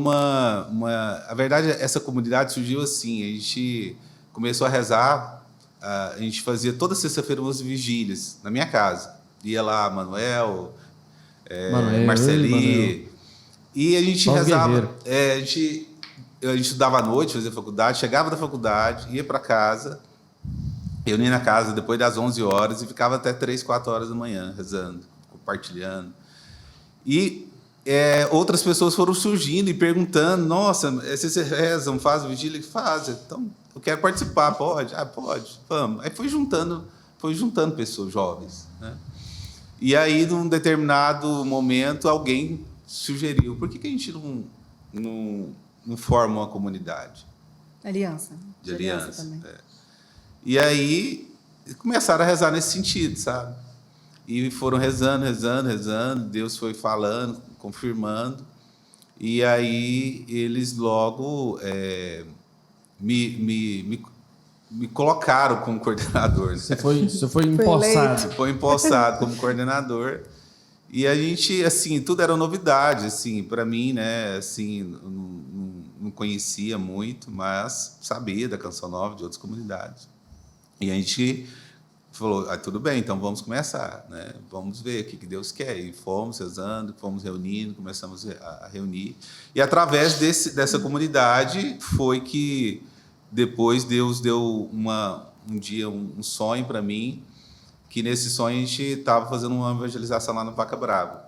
a verdade, essa comunidade surgiu assim, a gente começou a rezar, a gente fazia toda sexta-feira umas vigílias na minha casa. Ia lá Manuel, Marceli, e a gente rezava, a gente estudava à noite, fazia faculdade, chegava da faculdade, ia para casa, reunia na casa depois das 11 horas e ficava até 3, 4 horas da manhã rezando, compartilhando. E outras pessoas foram surgindo e perguntando, nossa, vocês rezam, fazem vigília? Fazem. Então, eu quero participar, pode? Pode, vamos. Aí foi juntando pessoas jovens, né? E aí, num determinado momento, alguém sugeriu, por que a gente não forma uma comunidade? Aliança. De aliança também. E aí, começaram a rezar nesse sentido, sabe? E foram rezando, Deus foi falando, confirmando, e aí eles logo me colocaram como coordenador. Né? Você foi empossado. Foi empossado como coordenador, e a gente, assim, tudo era novidade, assim, para mim, né, assim, não conhecia muito, mas sabia da Canção Nova, de outras comunidades. E a gente falou, tudo bem, então vamos começar, né? Vamos ver o que Deus quer. E fomos rezando, fomos reunindo, começamos a reunir. E através dessa comunidade foi que depois Deus deu um dia um sonho para mim, que nesse sonho a gente estava fazendo uma evangelização lá no Vaca Brava.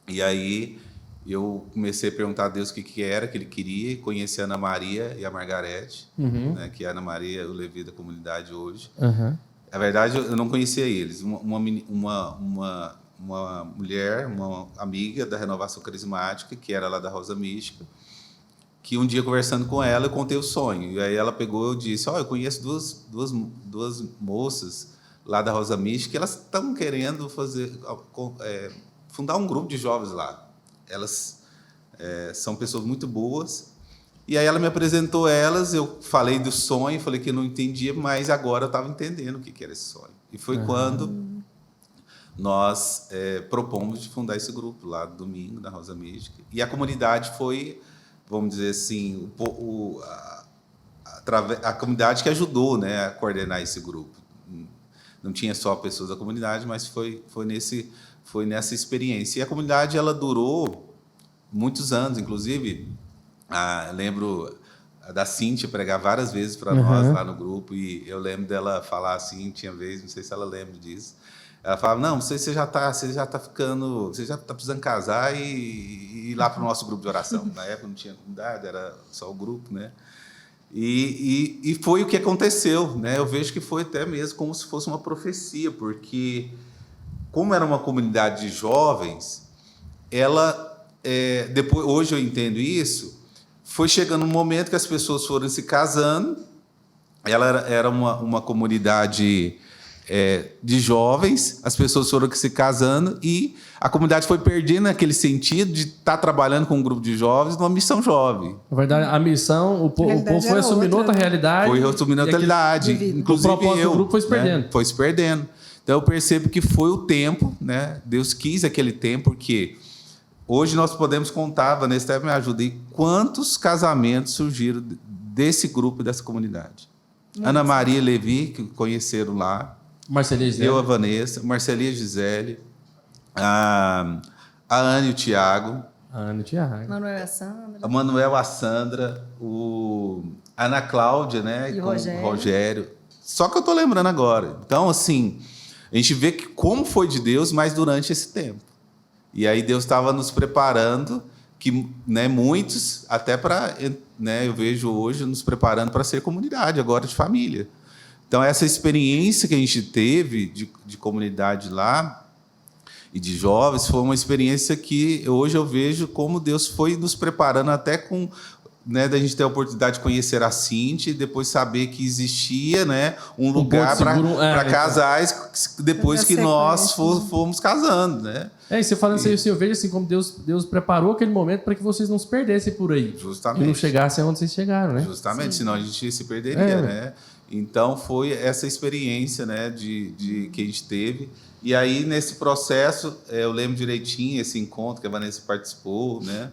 E aí eu comecei a perguntar a Deus o que era que ele queria, e conheci a Ana Maria e a Margarete, né, que a Ana Maria, o Levi da comunidade hoje. Na verdade, eu não conhecia eles. Uma mulher, uma amiga da Renovação Carismática, que era lá da Rosa Mística, que um dia, conversando com ela, eu contei o sonho. E aí ela pegou e disse, eu conheço duas moças lá da Rosa Mística, que elas estão querendo fundar um grupo de jovens lá. Elas são pessoas muito boas. E aí ela me apresentou elas, eu falei do sonho, falei que eu não entendia, mas agora eu estava entendendo o que era esse sonho. E foi quando nós propomos de fundar esse grupo lá no domingo, na Rosa Mística. E a comunidade foi, vamos dizer assim, a comunidade que ajudou, né, a coordenar esse grupo. Não tinha só pessoas da comunidade, mas foi nessa experiência. E a comunidade ela durou muitos anos, inclusive... lembro da Cíntia pregar várias vezes para nós lá no grupo, e eu lembro dela falar assim, tinha vez, não sei se ela lembra disso, Ela falava, não, você já está ficando, você já está precisando casar e ir lá para o nosso grupo de oração. Na época não tinha comunidade, era só o grupo, né? E foi o que aconteceu, né? Eu vejo que foi até mesmo como se fosse uma profecia, porque como era uma comunidade de jovens, ela, depois, hoje eu entendo isso, foi chegando um momento que as pessoas foram se casando, ela era uma comunidade de jovens, as pessoas foram se casando e a comunidade foi perdendo aquele sentido de estar trabalhando com um grupo de jovens numa missão jovem. Na verdade, a missão, o povo foi assumindo outra realidade. Foi assumindo outra realidade. Inclusive, o propósito do grupo foi se perdendo. Foi se perdendo. Então, eu percebo que foi o tempo, né? Deus quis aquele tempo, porque hoje nós podemos contar, Vanessa até me ajuda, e quantos casamentos surgiram desse grupo, dessa comunidade. Ana Maria e Levi, que conheceram lá. Marcelia Gisele. Eu, a Vanessa, Marcelia Gisele, a Ana e o Tiago. A Ana e o Tiago. Manuel e a Sandra. A Manuel, a Sandra, a Ana Cláudia, né? E o Rogério. Só que eu estou lembrando agora. Então, assim, a gente vê que como foi de Deus, mas durante esse tempo. E aí Deus estava nos preparando, que, né, muitos, até para, né, eu vejo hoje, nos preparando para ser comunidade, agora de família. Então, essa experiência que a gente teve de comunidade lá e de jovens foi uma experiência que hoje eu vejo como Deus foi nos preparando até com, né, da gente ter a oportunidade de conhecer a Cíntia e depois saber que existia, né, um lugar para casais depois que nós fomos casando, né? E você falando isso, eu vejo assim como Deus preparou aquele momento para que vocês não se perdessem por aí. Justamente. E não chegassem onde vocês chegaram, né? Justamente, senão a gente se perderia, né? Então, foi essa experiência, né, que a gente teve. E aí, nesse processo, eu lembro direitinho esse encontro que a Vanessa participou, né?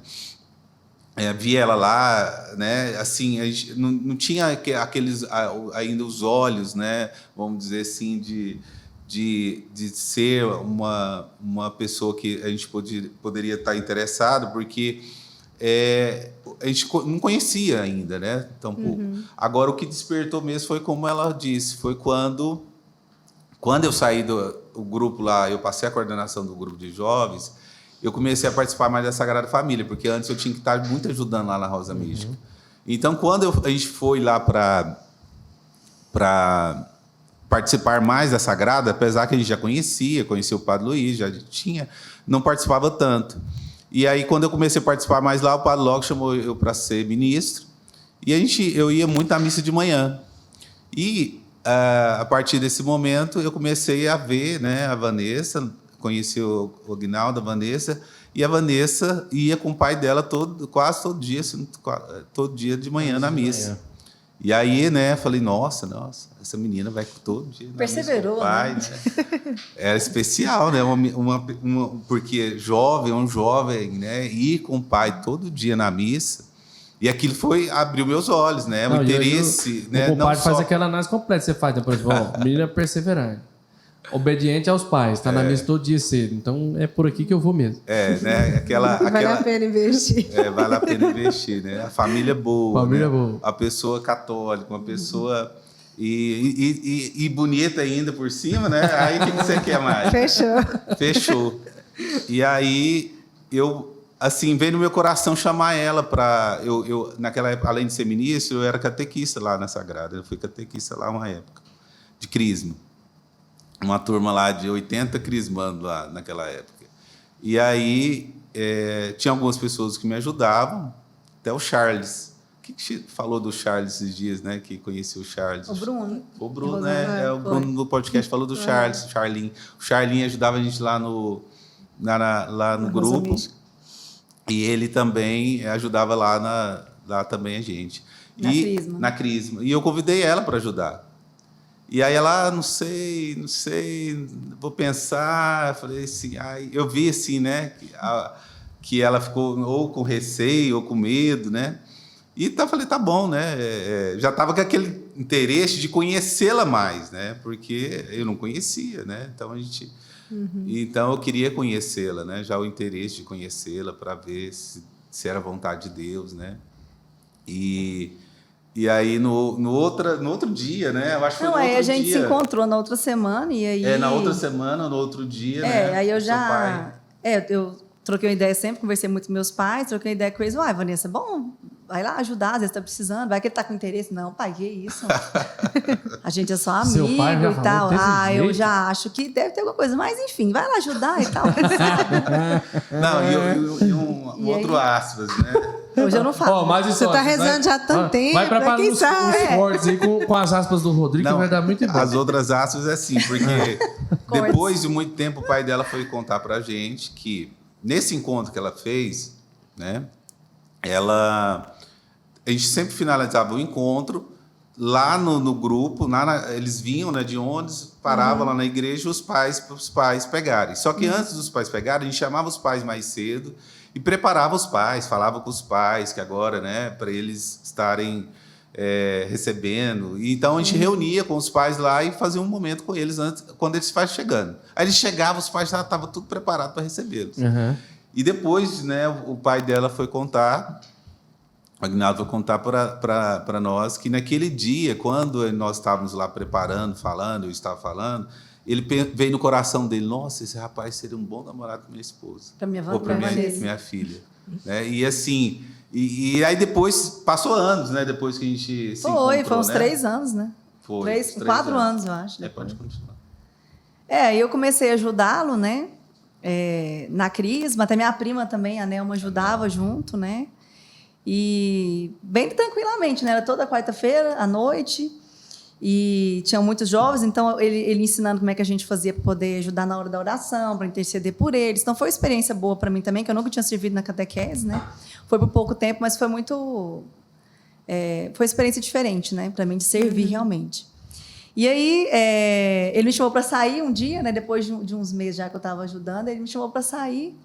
Vi ela lá, né? Assim, a gente não tinha aqueles ainda os olhos, né? Vamos dizer assim, de ser uma pessoa que a gente poderia estar interessado, porque a gente não conhecia ainda, né? Tão pouco. Agora, o que despertou mesmo foi, como ela disse, foi quando eu saí do grupo lá, eu passei a coordenação do grupo de jovens, eu comecei a participar mais da Sagrada Família, porque antes eu tinha que estar muito ajudando lá na Rosa Mística. Então, quando a gente foi lá para participar mais da Sagrada, apesar que a gente já conhecia o Padre Luiz, já tinha, não participava tanto. E aí, quando eu comecei a participar mais lá, o Padre logo chamou eu para ser ministro, e eu ia muito à missa de manhã. E, a partir desse momento, eu comecei a ver, né, a Vanessa, conheci o Aguinaldo, a Vanessa, e a Vanessa ia com o pai dela quase todo dia de manhã na missa. E aí, né, falei, nossa, essa menina vai todo dia. Perseverou, com o pai, né? Era especial, né? Porque um jovem, né, ir com o pai todo dia na missa. E aquilo abriu meus olhos, né? O interesse. O compadre faz aquela análise completa. Você faz depois, menina perseverante, obediente aos pais, está na missa todo dia cedo. Então é por aqui que eu vou mesmo. Né? Vale a pena investir. Vale a pena investir, né? A família boa. Família né? boa. A pessoa católica, uma pessoa. E bonita ainda por cima, né? Aí o que você quer mais? Fechou. E aí assim, veio no meu coração chamar ela para... naquela época, além de ser ministro, eu era catequista lá na Sagrada. Eu fui catequista lá uma época, de crisma. Uma turma lá de 80 crismando lá naquela época. E aí, tinha algumas pessoas que me ajudavam, até o Charles. O que falou do Charles esses dias, né? Que conheceu o Charles. O Bruno. O Bruno, né? O Bruno do podcast falou do Charles, o Charlinho. O Charlinho ajudava a gente lá no grupo. E ele também ajudava lá também a gente. Na Crisma. E eu convidei ela para ajudar. E aí ela, não sei, vou pensar. Falei assim, eu vi assim, né? Que ela ficou ou com receio ou com medo, né? E falei, tá bom, né? Já estava com aquele interesse de conhecê-la mais, né? Porque eu não conhecia, né? Então a gente... Então, eu queria conhecê-la, né? Já o interesse de conhecê-la para ver se era vontade de Deus, né? E E aí, no outro dia, né? Eu acho que foi no outro dia. Aí a gente se encontrou na outra semana e aí... na outra semana, no outro dia, né? Aí eu já... eu troquei uma ideia sempre, conversei muito com meus pais, troquei uma ideia com eles. Uai, Vanessa, bom, vai lá ajudar, às vezes tá precisando. Vai que ele tá com interesse. Não, pai, que isso? A gente é só amigo Seu pai já e tal. jeito? Eu já acho que deve ter alguma coisa. Mas, enfim, vai lá ajudar e tal. Não, e um outro aspas, né? Hoje eu não falo. Mas você tá rezando já há tanto tempo. Vai preparando os cortes aí com as aspas do Rodrigo, que vai dar muito bom. As outras aspas é assim, porque depois de muito tempo o pai dela foi contar pra gente que nesse encontro que ela fez, né? A gente sempre finalizava o encontro lá no grupo, eles vinham, né, de ônibus, paravam lá na igreja os pais pegarem. Só que antes dos pais pegarem, a gente chamava os pais mais cedo e preparava os pais, falava com os pais que agora, né, para eles estarem recebendo. E então a gente reunia com os pais lá e fazia um momento com eles antes, quando eles estavam chegando. Aí eles chegavam, os pais já estavam tudo preparados para recebê-los. E depois, né, o pai dela foi contar, o Agnaldo foi contar para nós que naquele dia, quando nós estávamos lá preparando, falando, eu estava falando, ele veio no coração dele: nossa, esse rapaz seria um bom namorado para minha esposa. Para minha ou para minha filha. Né? E assim, e aí depois, passou anos, né? Depois que a gente se encontrou, foi uns né? 3 anos, né? Foi. 4 anos, eu acho. Pode continuar. Eu comecei a ajudá-lo, né? Na Crisma, até minha prima também, a Nelma, ajudava junto, né? E bem tranquilamente, né? Era toda quarta-feira, à noite, e tinham muitos jovens, então ele ensinando como é que a gente fazia para poder ajudar na hora da oração, para interceder por eles. Então foi uma experiência boa para mim também, que eu nunca tinha servido na catequese, né? Foi por pouco tempo, mas foi muito... foi uma experiência diferente, né? Para mim, de servir realmente. E aí, ele me chamou para sair um dia, né? Depois de uns meses já que eu estava ajudando, ele me chamou para sair.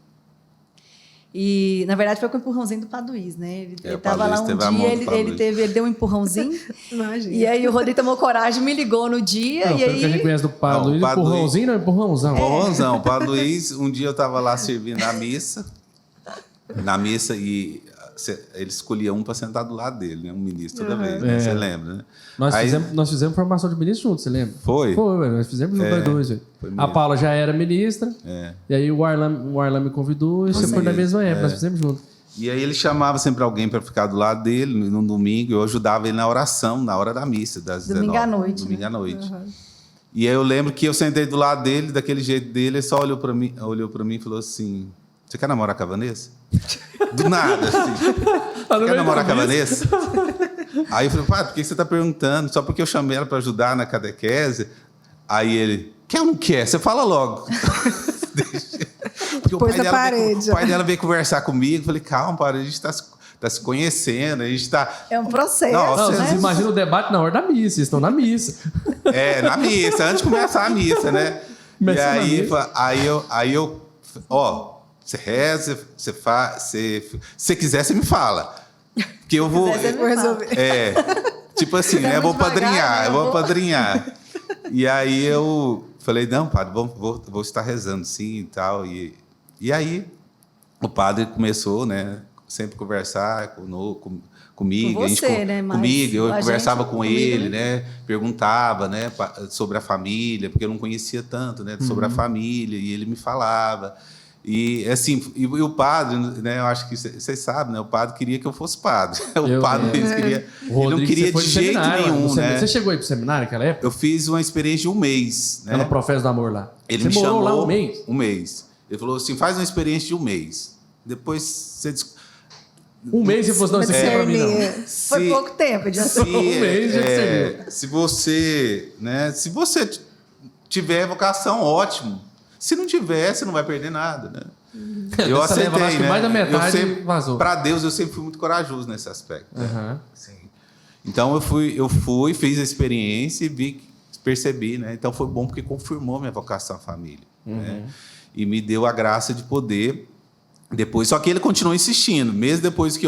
E, na verdade, foi com o empurrãozinho do Paduís, né? Ele estava lá um dia, ele deu um empurrãozinho. Imagina. E aí o Rodrigo tomou coragem, me ligou no dia. Não, e aí... que a gente conhece do Paduís, empurrãozinho não, empurrãozão. Empurrãozão. O Paduís, um dia eu estava lá servindo na missa, e ele escolhia um para sentar do lado dele, né? Um ministro toda vez, né? Você lembra, né? Nós fizemos formação de ministro juntos, você lembra? Foi? Foi, velho. Nós fizemos juntos dois, velho. A Paula já era ministra, e aí o Arlan me convidou e você foi na mesma época, nós fizemos juntos. E aí ele chamava sempre alguém para ficar do lado dele, no domingo, eu ajudava ele na oração, na hora da missa, das 19. Domingo à noite. Domingo à noite. E aí eu lembro que eu sentei do lado dele, daquele jeito dele, ele só olhou para mim e falou assim: você quer namorar com a Vanessa? Do nada, assim. Você quer namorar com a Vanessa? Aí eu falei: pá, por que você está perguntando? Só porque eu chamei ela para ajudar na catequese? Aí ele: quer ou não quer? Você fala logo. Porque o pai dela veio conversar comigo. Eu falei: calma, pai, a gente está se conhecendo, a gente está... É um processo. Vocês imaginam o debate na hora da missa, vocês estão na missa. Na missa, antes de começar a missa, né? Aí eu você reza, você faz, se você quiser, você me fala. Que eu vou resolver. Tipo assim, né? Eu vou padrinhar. E aí eu falei: não, padre, vou estar rezando sim e tal. E aí o padre começou, né, sempre conversar comigo. Com você, né? Comigo, eu conversava com ele, né? Perguntava, né, sobre a família, porque eu não conhecia tanto, né, sobre a família, e ele me falava. E assim, e o padre, né, eu acho que vocês sabem, né, o padre queria que eu fosse padre. O padre ele não queria de jeito nenhum, né? Você chegou aí pro seminário naquela época? Eu fiz uma experiência de um mês, né? No Professo do Amor lá. Ele me chamou lá um mês? Um mês. Ele falou assim: faz uma experiência de um mês. Depois você... Um mês você falou: não, isso aqui é pra mim, não. Foi pouco tempo. Um mês já serviu. Se você tiver vocação, ótimo. Se não tiver, você não vai perder nada, né? Eu aceitei, acho que mais da metade vazou. Para Deus, eu sempre fui muito corajoso nesse aspecto. Uhum. Então, eu fui, fiz a experiência e percebi, né? Então, foi bom porque confirmou minha vocação à família. Né? E me deu a graça de poder depois. Só que ele continuou insistindo, mesmo depois que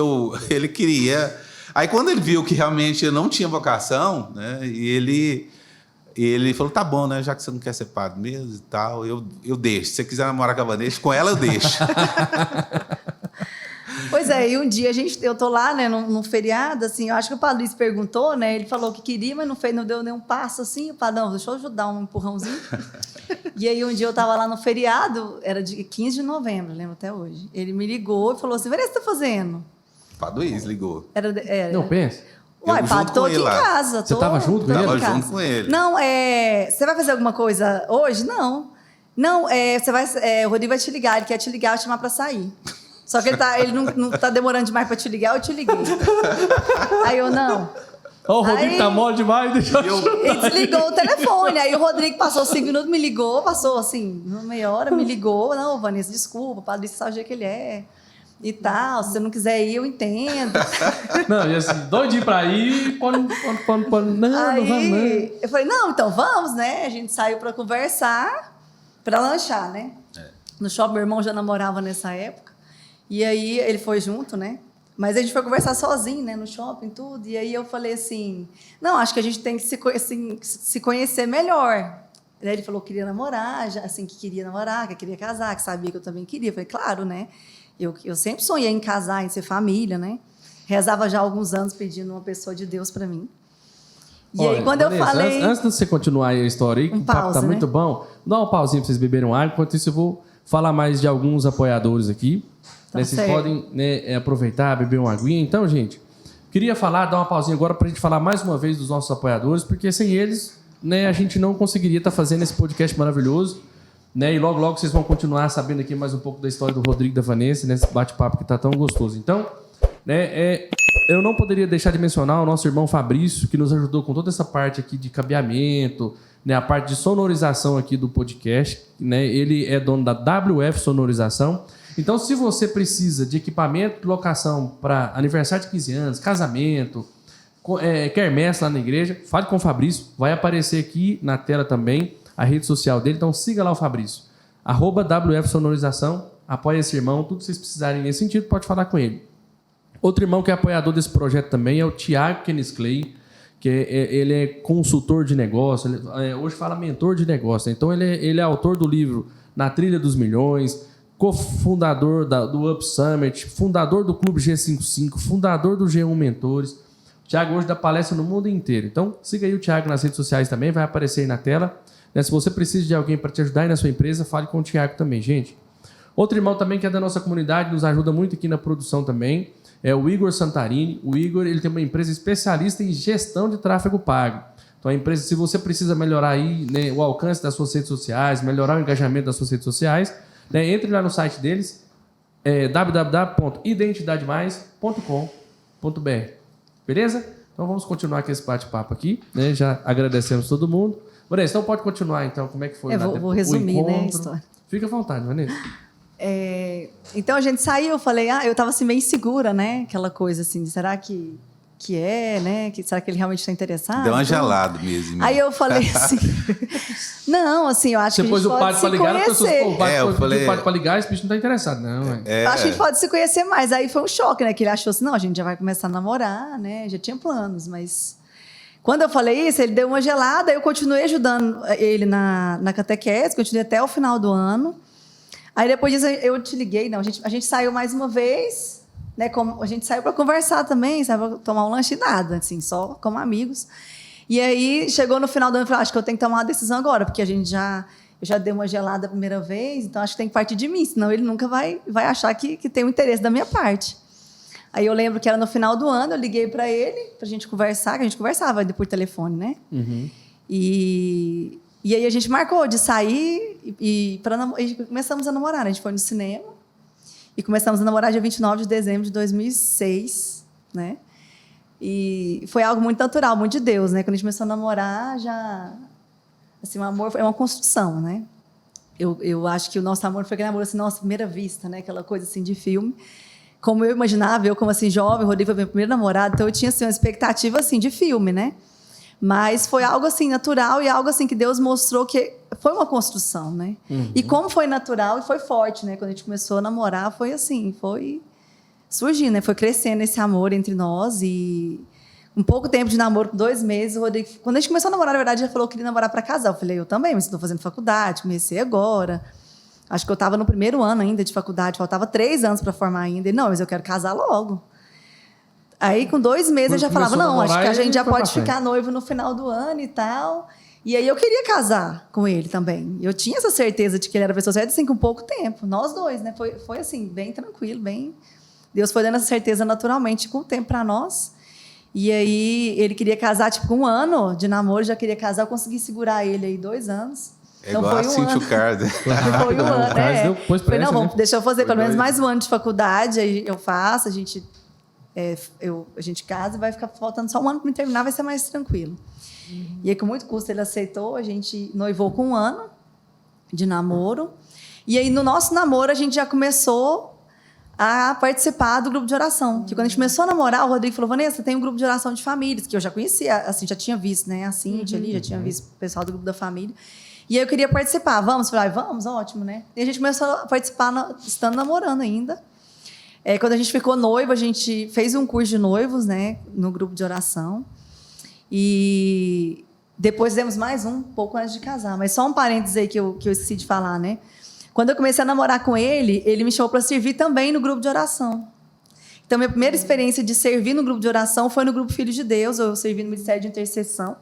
ele queria. Aí, quando ele viu que realmente eu não tinha vocação, né? E ele falou: tá bom, né? Já que você não quer ser padre mesmo e tal, eu deixo. Se você quiser namorar com a Vanessa, com ela eu deixo. Pois é, e um dia eu tô lá, né, num feriado, assim, eu acho que o Padre Luiz perguntou, né, ele falou que queria, mas não deu nenhum passo, assim, o Padre, não, deixa eu dar um empurrãozinho. E aí um dia eu tava lá no feriado, era de 15 de novembro, lembro até hoje. Ele me ligou e falou assim, Vanessa, o que você tá fazendo? O Padre Luiz ligou. Era. Não, pensa. Uai, Padre, tô aqui em casa. Você tava junto com ele? Tava junto com ele. Não, você vai fazer alguma coisa hoje? Não. Não, o Rodrigo vai te ligar, ele quer te ligar, vai te chamar pra sair. Só que ele não tá demorando demais pra te ligar, eu te liguei. Aí eu, não. Ó, o Rodrigo tá mole demais, deixa eu... Ele desligou o telefone, aí o Rodrigo passou 5 minutos, me ligou, passou assim, meia hora, me ligou. Não, Vanessa, desculpa, o Padre Luiz sabe o jeito que ele é. E tal, se você não quiser ir, eu entendo. Não, e assim, doidinho pra ir, não vai não. Eu falei, não, então vamos, né? A gente saiu pra conversar, pra lanchar, né? No shopping, meu irmão já namorava nessa época. E aí, ele foi junto, né? Mas a gente foi conversar sozinho, né? No shopping, tudo. E aí eu falei assim, não, acho que a gente tem que se conhecer melhor. Aí ele falou que queria namorar, assim, que queria namorar, que queria casar, que sabia que eu também queria. Eu falei, claro, né? Eu sempre sonhei em casar, em ser família, né? Rezava já há alguns anos pedindo uma pessoa de Deus para mim. E olha, aí, quando Vanessa, eu falei... Antes de você continuar aí a história aí, que o papo tá muito bom, dá um pauzinho para vocês beberem água. Enquanto isso, eu vou falar mais de alguns apoiadores aqui. Tá, né? Vocês podem, né, aproveitar, beber uma aguinha. Então, gente, queria dar uma pausinha agora para a gente falar mais uma vez dos nossos apoiadores, porque sem eles, né, a gente não conseguiria estar fazendo esse podcast maravilhoso. Né? E logo, logo vocês vão continuar sabendo aqui mais um pouco da história do Rodrigo e da Vanessa, nesse bate-papo que está tão gostoso. Então, né, eu não poderia deixar de mencionar o nosso irmão Fabrício, que nos ajudou com toda essa parte aqui de cabeamento, né, a parte de sonorização aqui do podcast. Né? Ele é dono da WF Sonorização. Então, se você precisa de equipamento de locação para aniversário de 15 anos, casamento, quermesse lá na igreja, fale com o Fabrício. Vai aparecer aqui na tela também a rede social dele, então siga lá o Fabrício. @WF Sonorização, apoia esse irmão, tudo que vocês precisarem nesse sentido, pode falar com ele. Outro irmão que é apoiador desse projeto também é o Thiago Kenis Clay, que ele é consultor de negócio, hoje fala mentor de negócio, né? Então ele é autor do livro Na Trilha dos Milhões, cofundador do Up Summit, fundador do Clube G55, fundador do G1 Mentores. O Thiago hoje dá palestra no mundo inteiro. Então siga aí o Thiago nas redes sociais também, vai aparecer aí na tela. Se você precisa de alguém para te ajudar aí na sua empresa, fale com o Thiago também, gente. Outro irmão também que é da nossa comunidade, nos ajuda muito aqui na produção também, é o Igor Santarini. O Igor, ele tem uma empresa especialista em gestão de tráfego pago. Então, a empresa, se você precisa melhorar aí, né, o alcance das suas redes sociais, melhorar o engajamento das suas redes sociais, né, entre lá no site deles, www.identidademais.com.br. Beleza? Então, vamos continuar com esse bate-papo aqui. Né? Já agradecemos todo mundo. Vanessa, então pode continuar, então, como é que foi? Vou resumir, né, a história. Fica à vontade, Vanessa. Então a gente saiu, eu falei, eu tava assim meio insegura, né? Aquela coisa assim, será que é, né? Será que ele realmente está interessado? Deu uma gelada mesmo. Aí eu falei assim, não, assim, eu acho que a gente pode se conhecer. O padre para ligar, esse bicho não tá interessado, não. Eu acho que a gente pode se conhecer mais. Aí foi um choque, né? Que ele achou assim, não, a gente já vai começar a namorar, né? Já tinha planos, mas... Quando eu falei isso, ele deu uma gelada, eu continuei ajudando ele na catequese, continuei até o final do ano. Aí depois disso eu te liguei, não, a gente saiu mais uma vez, né? A gente saiu para conversar também, saiu para tomar um lanche e nada, assim, só como amigos. E aí chegou no final do ano e falei, acho que eu tenho que tomar uma decisão agora, porque eu já dei uma gelada a primeira vez, então acho que tem que partir de mim, senão ele nunca vai achar que tem um interesse da minha parte. Aí eu lembro que era no final do ano, eu liguei para ele, para a gente conversar, que a gente conversava por telefone, né? Uhum. E aí a gente marcou de sair e começamos a namorar. A gente foi no cinema e começamos a namorar dia 29 de dezembro de 2006, né? E foi algo muito natural, muito de Deus, né? Quando a gente começou a namorar, já... Assim, o amor é uma construção, né? Eu acho que o nosso amor foi aquele amor, assim, nossa, primeira vista, né? Aquela coisa, assim, de filme. Como eu imaginava, eu como assim jovem, o Rodrigo foi meu primeiro namorado, então eu tinha assim, uma expectativa assim, de filme, né? Mas foi algo assim natural e algo assim que Deus mostrou que foi uma construção, né? Uhum. E como foi natural e foi forte, né? Quando a gente começou a namorar, foi assim, foi surgindo, né? Foi crescendo esse amor entre nós e um pouco tempo de namoro, 2 meses, o Rodrigo, quando a gente começou a namorar, na verdade, ele falou que queria namorar para casar. Eu falei, eu também, mas estou fazendo faculdade, comecei agora. Acho que eu estava no primeiro ano ainda de faculdade, faltava 3 anos para formar ainda. Ele, não, mas eu quero casar logo. Aí, com 2 meses, eu já falava, não, acho que a gente já pode ficar noivo no final do ano e tal. E aí, eu queria casar com ele também. Eu tinha essa certeza de que ele era a pessoa certa, assim, com pouco tempo. Nós dois, né? Foi assim, bem tranquilo, bem... Deus foi dando essa certeza naturalmente com o tempo para nós. E aí, ele queria casar, tipo, com 1 ano de namoro, já queria casar. Eu consegui segurar ele aí 2 anos. É então, igual a Cintia Carter. Foi 1 ano, né? Falei, não, né? deixa eu fazer pelo menos mais 1 ano de faculdade, aí eu faço, a gente casa e vai ficar faltando só 1 ano para me terminar, vai ser mais tranquilo. E aí, com muito custo, ele aceitou, a gente noivou com 1 ano de namoro. E aí, no nosso namoro, a gente já começou a participar do grupo de oração. Que quando a gente começou a namorar, o Rodrigo falou, Vanessa, tem um grupo de oração de famílias, que eu já conhecia, assim, já tinha visto, né? A Cintia ali, já tinha visto o pessoal do grupo da família. E aí eu queria participar. Vamos? Falei, vamos, ótimo, né? E a gente começou a participar, estando namorando ainda. Quando a gente ficou noivo, a gente fez um curso de noivos, né? No grupo de oração. E depois demos mais um pouco antes de casar. Mas só um parênteses aí que eu esqueci de falar, né? Quando eu comecei a namorar com ele, ele me chamou para servir também no grupo de oração. Então, minha primeira experiência de servir no grupo de oração foi no grupo Filhos de Deus. Eu servi no Ministério de Intercessão.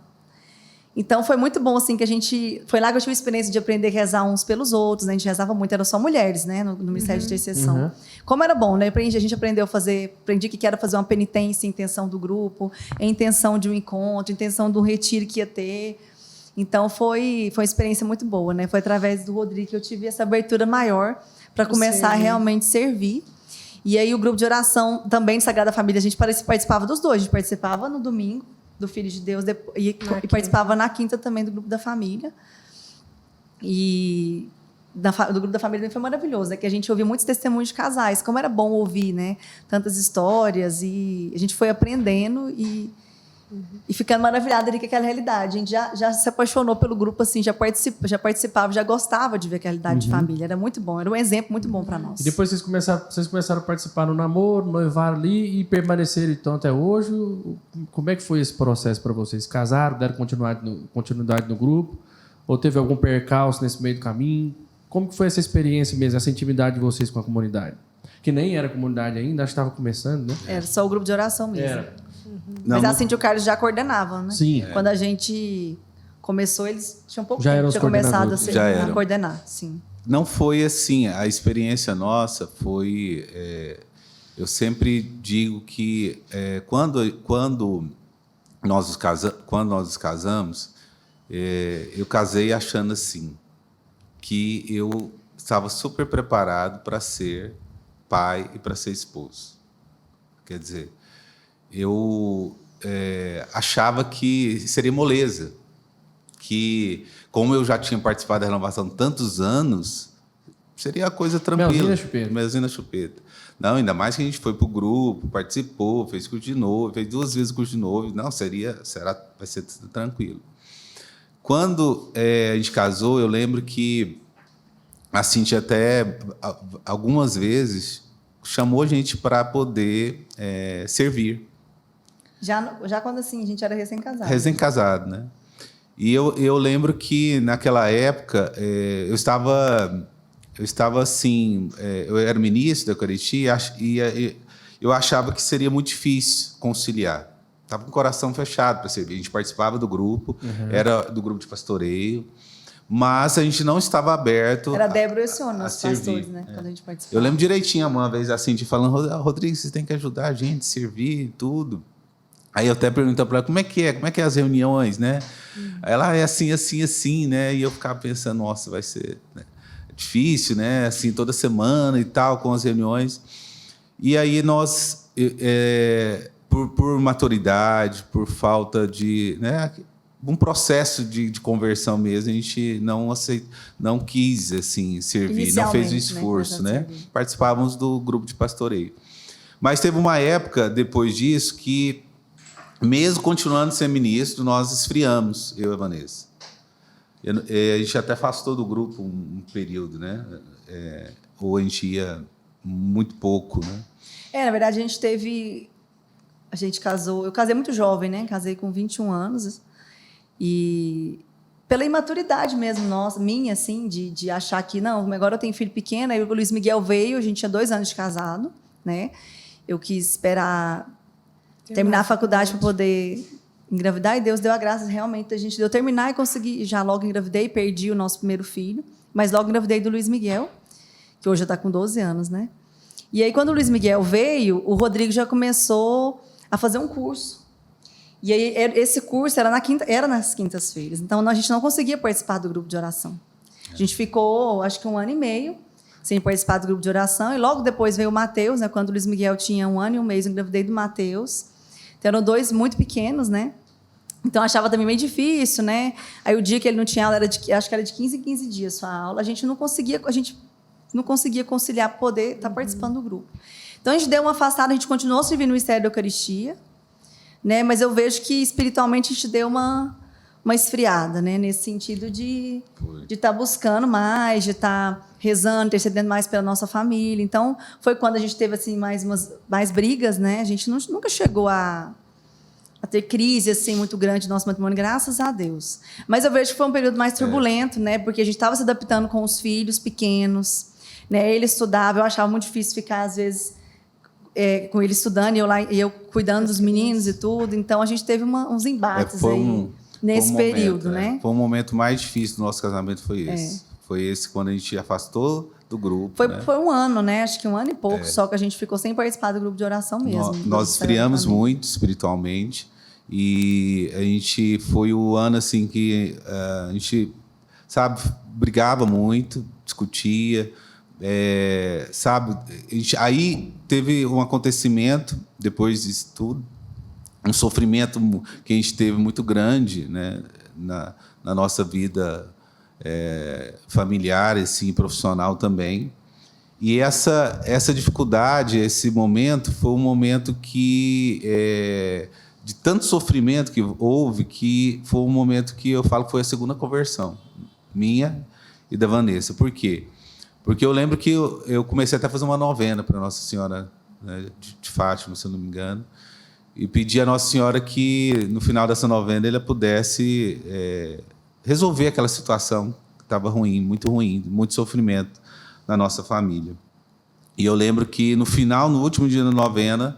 Então, foi muito bom, assim, que a gente... Foi lá que eu tive a experiência de aprender a rezar uns pelos outros, né? A gente rezava muito, eram só mulheres, né? No Ministério de Intercessão. Como era bom, né? A gente aprendeu a fazer... Aprendi que era fazer uma penitência, intenção do grupo, intenção de um encontro, intenção do retiro que ia ter. Então, foi uma experiência muito boa, né? Foi através do Rodrigo que eu tive essa abertura maior para começar a realmente servir. E aí, o grupo de oração também de Sagrada Família, a gente participava dos dois. A gente participava no domingo, do Filho de Deus, e participava na quinta também do grupo da família. E do grupo da família foi maravilhoso, né? Que a gente ouvia muitos testemunhos de casais, como era bom ouvir, né? Tantas histórias, e a gente foi aprendendo e ficando maravilhada ali com aquela realidade. A gente já se apaixonou pelo grupo, assim, já participava, já gostava de ver aquela realidade de família. Era muito bom, era um exemplo muito bom para nós. E depois vocês começaram a participar no namoro, noivaram ali e permaneceram então até hoje. Como é que foi esse processo para vocês? Casaram, deram continuidade no grupo? Ou teve algum percalço nesse meio do caminho? Como que foi essa experiência mesmo, essa intimidade de vocês com a comunidade? Que nem era comunidade ainda, acho que estava começando, né? Era só o grupo de oração mesmo. Era. Mas a Cintia e o Carlos já coordenavam, né? Sim. Quando a gente começou, eles tinham pouco Já tempo, eram tinha começado a coordenar, sim. Não foi assim, a experiência nossa foi... eu sempre digo que quando nós nos casamos, eu casei achando assim, que eu estava super preparado para ser pai e para ser esposo. Quer dizer, eu achava que seria moleza, que, como eu já tinha participado da renovação tantos anos, seria a coisa tranquila. Melzinha chupeta. Não, ainda mais que a gente foi para o grupo, participou, fez curso de novo, fez 2 vezes curso de novo. Não, vai ser tranquilo. Quando a gente casou, eu lembro que a Cintia até, algumas vezes, chamou a gente para poder servir. Já quando assim, a gente era recém-casado. Recém-casado, né? E eu lembro que, naquela época, eu estava assim... eu era ministro da Eucaristia e eu achava que seria muito difícil conciliar. Estava com o coração fechado para servir. A gente participava do grupo, era do grupo de pastoreio, mas a gente não estava aberto. Era Débora e o senhor, nossos pastores, né? Quando a gente participava. Eu lembro direitinho uma vez assim, de falando, Rodrigo, vocês têm que ajudar a gente a servir e tudo. Aí eu até perguntei para ela, como é que é as reuniões, né? Ela é assim, assim, assim, né? E eu ficava pensando, nossa, vai ser, né, difícil, né? Assim, toda semana e tal, com as reuniões. E aí nós, por maturidade, por falta de, né, um processo de conversão mesmo, a gente não quis assim servir, não fez o esforço, né? Participávamos do grupo de pastoreio. Mas teve uma época depois disso que, mesmo continuando a ser ministro, nós esfriamos, eu e a Vanessa. A gente até afastou do grupo um período, né? Ou a gente ia muito pouco, né? Na verdade, a gente casou... Eu casei muito jovem, né? Casei com 21 anos. E pela imaturidade mesmo, minha, assim, de achar que, não, agora eu tenho filho pequeno, aí o Luiz Miguel veio, a gente tinha 2 anos de casado, né? Eu quis esperar terminar a faculdade para poder engravidar, e Deus deu a graça, realmente, a gente deu terminar e consegui, já logo engravidei, perdi o nosso primeiro filho, mas logo engravidei do Luiz Miguel, que hoje já está com 12 anos, né? E aí, quando o Luiz Miguel veio, o Rodrigo já começou a fazer um curso. E aí, esse curso era nas quintas-feiras. Então, a gente não conseguia participar do grupo de oração. A gente ficou, acho que 1 ano e meio, sem participar do grupo de oração. E logo depois veio o Mateus, né? Quando o Luiz Miguel tinha 1 ano e 1 mês, eu engravidei do Mateus. Então, eram 2 muito pequenos, né? Então, eu achava também meio difícil, né? Aí, o dia que ele não tinha aula, acho que era de 15 em 15 dias sua aula. A gente não conseguia conciliar para poder estar participando do grupo. Então, a gente deu uma afastada, a gente continuou servindo no Ministério da Eucaristia, né? Mas eu vejo que espiritualmente a gente deu uma esfriada, né? Nesse sentido de estar buscando mais, de estar rezando, intercedendo mais pela nossa família. Então, foi quando a gente teve assim, mais brigas, né? A gente nunca chegou a ter crise assim, muito grande no nosso matrimônio, graças a Deus. Mas eu vejo que foi um período mais turbulento, né? Porque a gente estava se adaptando com os filhos pequenos, né? Ele estudava, eu achava muito difícil ficar, às vezes, com ele estudando e eu cuidando dos meninos e tudo. Então, a gente teve uns embates nesse período, né? Foi um momento mais difícil do nosso casamento, foi esse. Foi esse quando a gente afastou do grupo. Foi 1 ano, né? Acho que 1 ano e pouco, só que a gente ficou sem participar do grupo de oração mesmo. Nós esfriamos muito espiritualmente. E a gente foi o ano assim que a gente, sabe, brigava muito, discutia. Sabe, aí teve um acontecimento depois disso tudo, um sofrimento que a gente teve muito grande, né, na nossa vida familiar, assim, profissional também. E essa dificuldade, esse momento, foi um momento que de tanto sofrimento que houve, que foi um momento que eu falo que foi a segunda conversão minha e da Vanessa. Por quê? Porque eu lembro que eu comecei até a fazer uma novena para Nossa Senhora, né, de Fátima, se eu não me engano, e pedi a Nossa Senhora que, no final dessa novena, ela pudesse resolver aquela situação que estava ruim, muito sofrimento na nossa família. E eu lembro que, no último dia da novena,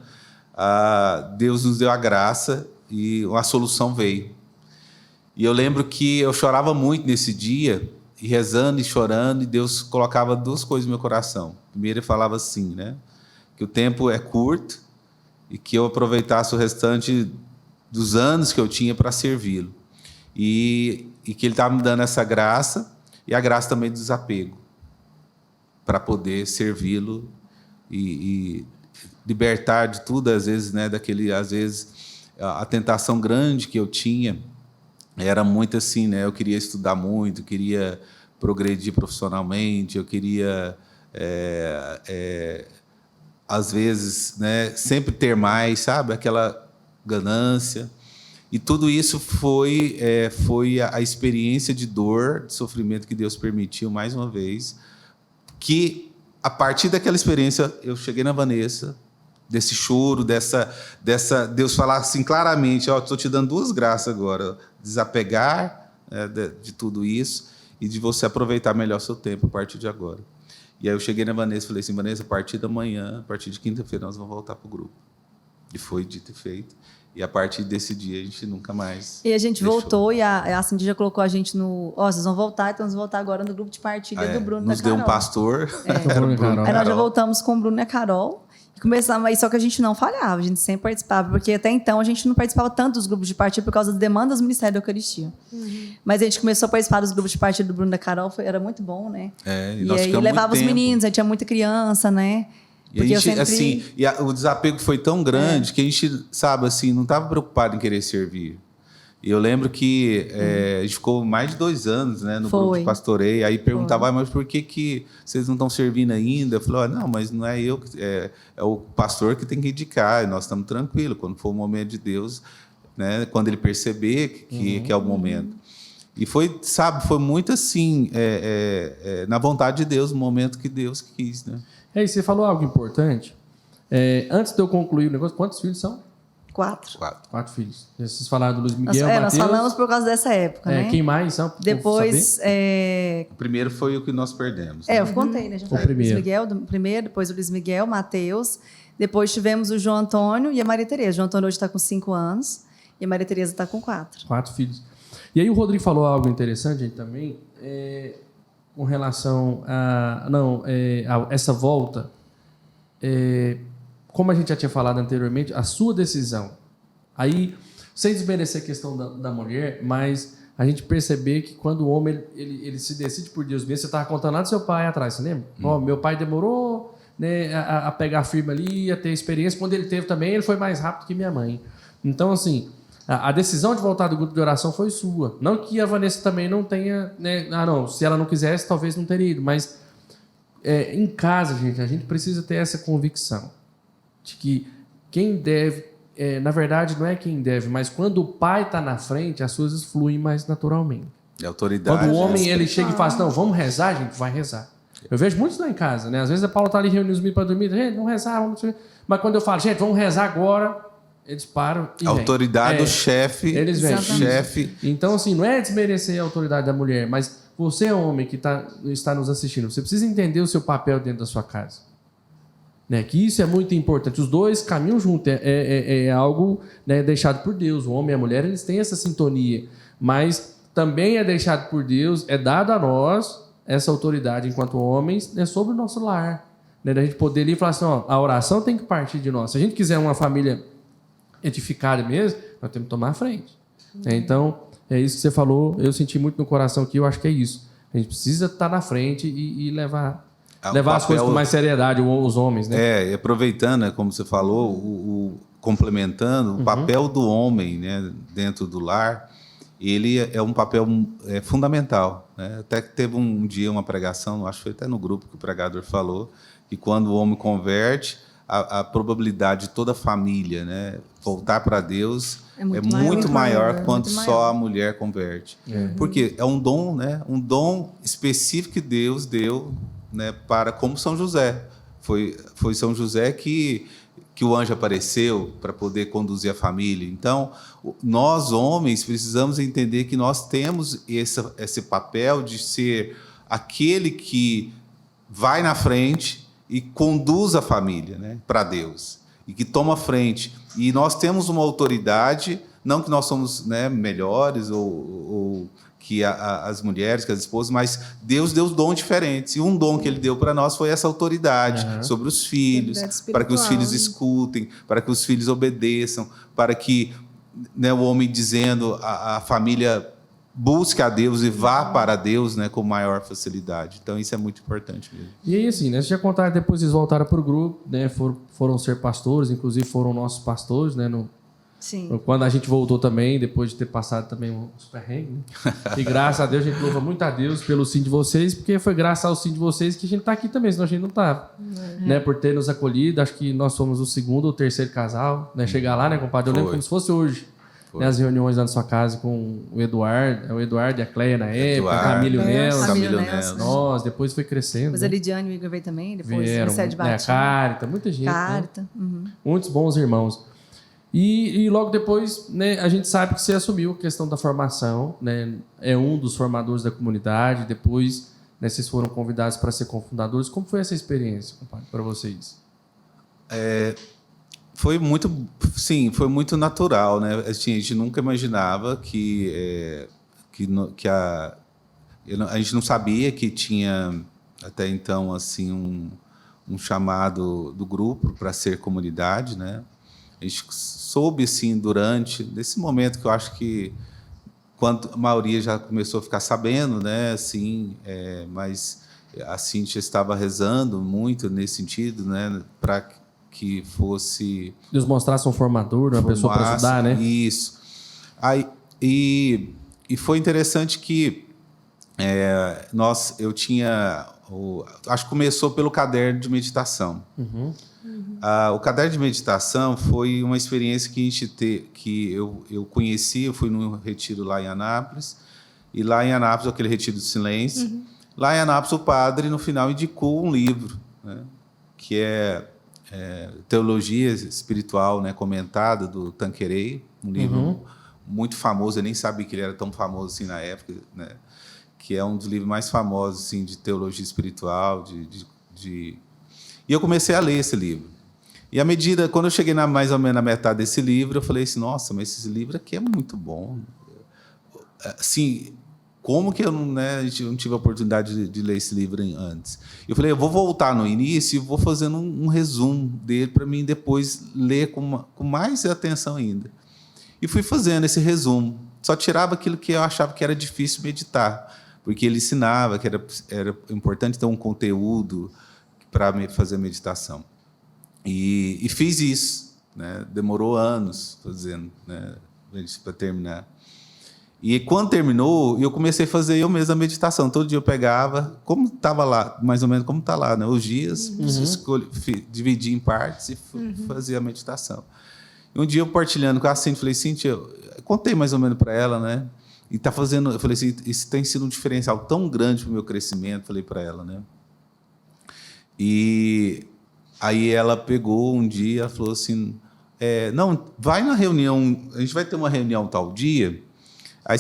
Deus nos deu a graça e a solução veio. E eu lembro que eu chorava muito nesse dia, e rezando e chorando, e Deus colocava 2 coisas no meu coração. Primeiro, ele falava assim, né, que o tempo é curto e que eu aproveitasse o restante dos anos que eu tinha para servi-lo. E que ele estava me dando essa graça, e a graça também do desapego, para poder servi-lo e libertar de tudo, às vezes, né, às vezes, a tentação grande que eu tinha era muito assim, né? Eu queria estudar muito, queria progredir profissionalmente, eu queria, às vezes, né, sempre ter mais, sabe? Aquela ganância. E tudo isso foi a experiência de dor, de sofrimento que Deus permitiu, mais uma vez, que, a partir daquela experiência, eu cheguei na Vanessa, desse choro, Deus falar assim claramente, estou te dando 2 graças agora, desapegar de tudo isso e de você aproveitar melhor o seu tempo a partir de agora. E aí eu cheguei na Vanessa e falei assim, Vanessa, a partir da manhã, a partir de quinta-feira, nós vamos voltar para o grupo. E foi dito e feito. E a partir desse dia, a gente nunca mais E a gente deixou. voltou, e a Cindy já colocou a gente no... vocês vão voltar, então vamos voltar agora no grupo de partilha do Bruno e da Carol. Nos deu um pastor. Aí nós já voltamos com o Bruno e a Carol. E começamos aí, só que a gente não falhava, a gente sempre participava, porque até então a gente não participava tanto dos grupos de partilha por causa das demandas do Ministério da Eucaristia. Mas a gente começou a participar dos grupos de partilha do Bruno e da Carol, era muito bom, né? E aí levava os meninos, aí tinha muita criança, né? E a gente, assim, o desapego foi tão grande que a gente, sabe, assim, não estava preocupado em querer servir. E eu lembro que a gente ficou mais de 2 anos, né, no grupo de pastoreio. Aí perguntava, mas por que vocês não estão servindo ainda? Eu falei, não, mas não é eu, é o pastor que tem que indicar. E nós estamos tranquilos. Quando for o momento de Deus, né, quando ele perceber que é o momento. E foi, sabe, foi muito assim, na vontade de Deus, no momento que Deus quis, né? E você falou algo importante. Antes de eu concluir o negócio, quantos filhos são? 4. 4 filhos. Vocês falaram do Luiz Miguel, Nós falamos por causa dessa época, né? Quem mais? Depois... O primeiro foi o que nós perdemos. Eu contei, né? Já falei. O primeiro. Luiz Miguel, primeiro, depois o Luiz Miguel, Mateus. Depois tivemos o João Antônio e a Maria Tereza. O João Antônio hoje está com 5 anos e a Maria Tereza está com 4. 4 filhos. E aí o Rodrigo falou algo interessante, gente, também, com relação a essa volta. Como a gente já tinha falado anteriormente, a sua decisão. Aí, sem desmerecer a questão da mulher, mas a gente perceber que quando o homem ele se decide por Deus mesmo, você estava contando lá do seu pai atrás, você lembra? Meu pai demorou, né, a pegar firme ali, a ter experiência. Quando ele teve também, ele foi mais rápido que minha mãe. Então, assim, a decisão de voltar do grupo de oração foi sua. Não que a Vanessa também não tenha... Né, se ela não quisesse, talvez não teria ido. Mas em casa, gente, a gente precisa ter essa convicção de que quem deve... na verdade, não é quem deve, mas quando o pai está na frente, as coisas fluem mais naturalmente. É autoridade. Quando o homem ele chega e fala assim, não, vamos rezar, a gente vai rezar. Eu vejo muitos lá em casa, né? Às vezes a Paula está ali reunindo os meninos para dormir, gente, vamos rezar, mas quando eu falo, gente, vamos rezar agora, eles param e vêm. Autoridade do chefe. Eles vêm. Chefe. Então, assim, não é desmerecer a autoridade da mulher, mas você, homem que está nos assistindo, você precisa entender o seu papel dentro da sua casa. Né? Que isso é muito importante. Os dois caminham juntos. É algo, né, deixado por Deus. O homem e a mulher, eles têm essa sintonia. Mas também é deixado por Deus, é dado a nós essa autoridade enquanto homens, né, sobre o nosso lar. Né? Da gente poder ir e falar assim, a oração tem que partir de nós. Se a gente quiser uma família edificada mesmo, nós temos que tomar a frente. Então, é isso que você falou. Eu senti muito no coração aqui, eu acho que é isso. A gente precisa estar na frente e levar as coisas com mais seriedade, os homens, né? Aproveitando, né, como você falou, complementando, o papel do homem, né, dentro do lar, ele é um papel fundamental. Né? Até que teve um dia uma pregação, acho que foi até no grupo que o pregador falou, que quando o homem converte, a probabilidade de toda a família, né, voltar para Deus é muito maior quando só a mulher converte. Porque é um dom, né, um dom específico que Deus deu, né, como São José. Foi São José que o anjo apareceu para poder conduzir a família. Então, nós, homens, precisamos entender que nós temos esse papel de ser aquele que vai na frente e conduz a família, né, para Deus, e que toma frente. E nós temos uma autoridade, não que nós somos, né, melhores ou que as mulheres, que as esposas, mas Deus deu dons diferentes. E um dom que Ele deu para nós foi essa autoridade sobre os filhos, para que os filhos escutem, para que os filhos obedeçam, para que, né, o homem dizendo, a família busque a Deus e vá para Deus, né, com maior facilidade. Então, isso é muito importante mesmo. E aí, assim, né, vocês já contaram, depois eles voltaram para o grupo, né, foram ser pastores, inclusive foram nossos pastores, né, Sim. Quando a gente voltou também, depois de ter passado também uns perrengues, né? E graças a Deus, a gente louva muito a Deus pelo sim de vocês, porque foi graças ao sim de vocês que a gente está aqui também, senão a gente não estava. Né? Por ter nos acolhido, acho que nós somos o segundo ou terceiro casal, né? Chegar lá, né, compadre? Eu lembro como se fosse hoje. Né? As reuniões lá na sua casa com o Eduardo e a Cleia na época, a Camila e o Nelson. Nós, depois foi crescendo. Depois a Lidiane e o Igor veio também, depois vieram, o Sede Batinho. A Cárita, muita gente. Cárita. Né? Muitos bons irmãos. E logo depois, né, a gente sabe que você assumiu a questão da formação, né, é um dos formadores da comunidade, depois, né, vocês foram convidados para ser cofundadores. Como foi essa experiência, compadre, para vocês? Foi muito natural, né? A gente nunca imaginava a gente não sabia que tinha até então assim um chamado do grupo para ser comunidade, né? A gente soube assim nesse momento que eu acho que quando a maioria já começou a ficar sabendo, né? Assim, mas a Cíntia estava rezando muito nesse sentido, né? Para que fosse... Deus mostrasse um formador, uma pessoa para ajudar, né? Isso. Aí, e foi interessante que eu tinha... acho que começou pelo caderno de meditação. O caderno de meditação foi uma experiência que eu conheci. Eu fui num retiro lá em Anápolis, e lá em Anápolis, aquele retiro do silêncio, lá em Anápolis o padre, no final, indicou um livro, né, que é Teologia Espiritual, né, comentada, do Tanqueray, um livro muito famoso. Eu nem sabia que ele era tão famoso assim na época, né, que é um dos livros mais famosos assim, de teologia espiritual. E eu comecei a ler esse livro. E à medida, quando eu cheguei mais ou menos na metade desse livro, eu falei assim, nossa, mas esse livro aqui é muito bom. Assim, como que eu não tive a oportunidade de ler esse livro antes? Eu falei, eu vou voltar no início e vou fazendo um resumo dele para mim depois ler com mais atenção ainda. E fui fazendo esse resumo. Só tirava aquilo que eu achava que era difícil meditar, porque ele ensinava que era importante ter um conteúdo para fazer meditação. E fiz isso, né? Demorou anos fazendo, né, para terminar. E quando terminou, eu comecei a fazer eu mesmo a meditação. Todo dia eu pegava, como estava lá, mais ou menos como está lá, né? Os dias, dividi em partes e fazia a meditação. E um dia eu partilhando com a Cíntia, falei, Cíntia, eu contei mais ou menos para ela, né? E tá fazendo, eu falei assim, isso tem sido um diferencial tão grande para o meu crescimento, falei para ela, né? E aí ela pegou um dia, ela falou assim, não, vai na reunião, a gente vai ter uma reunião tal dia, aí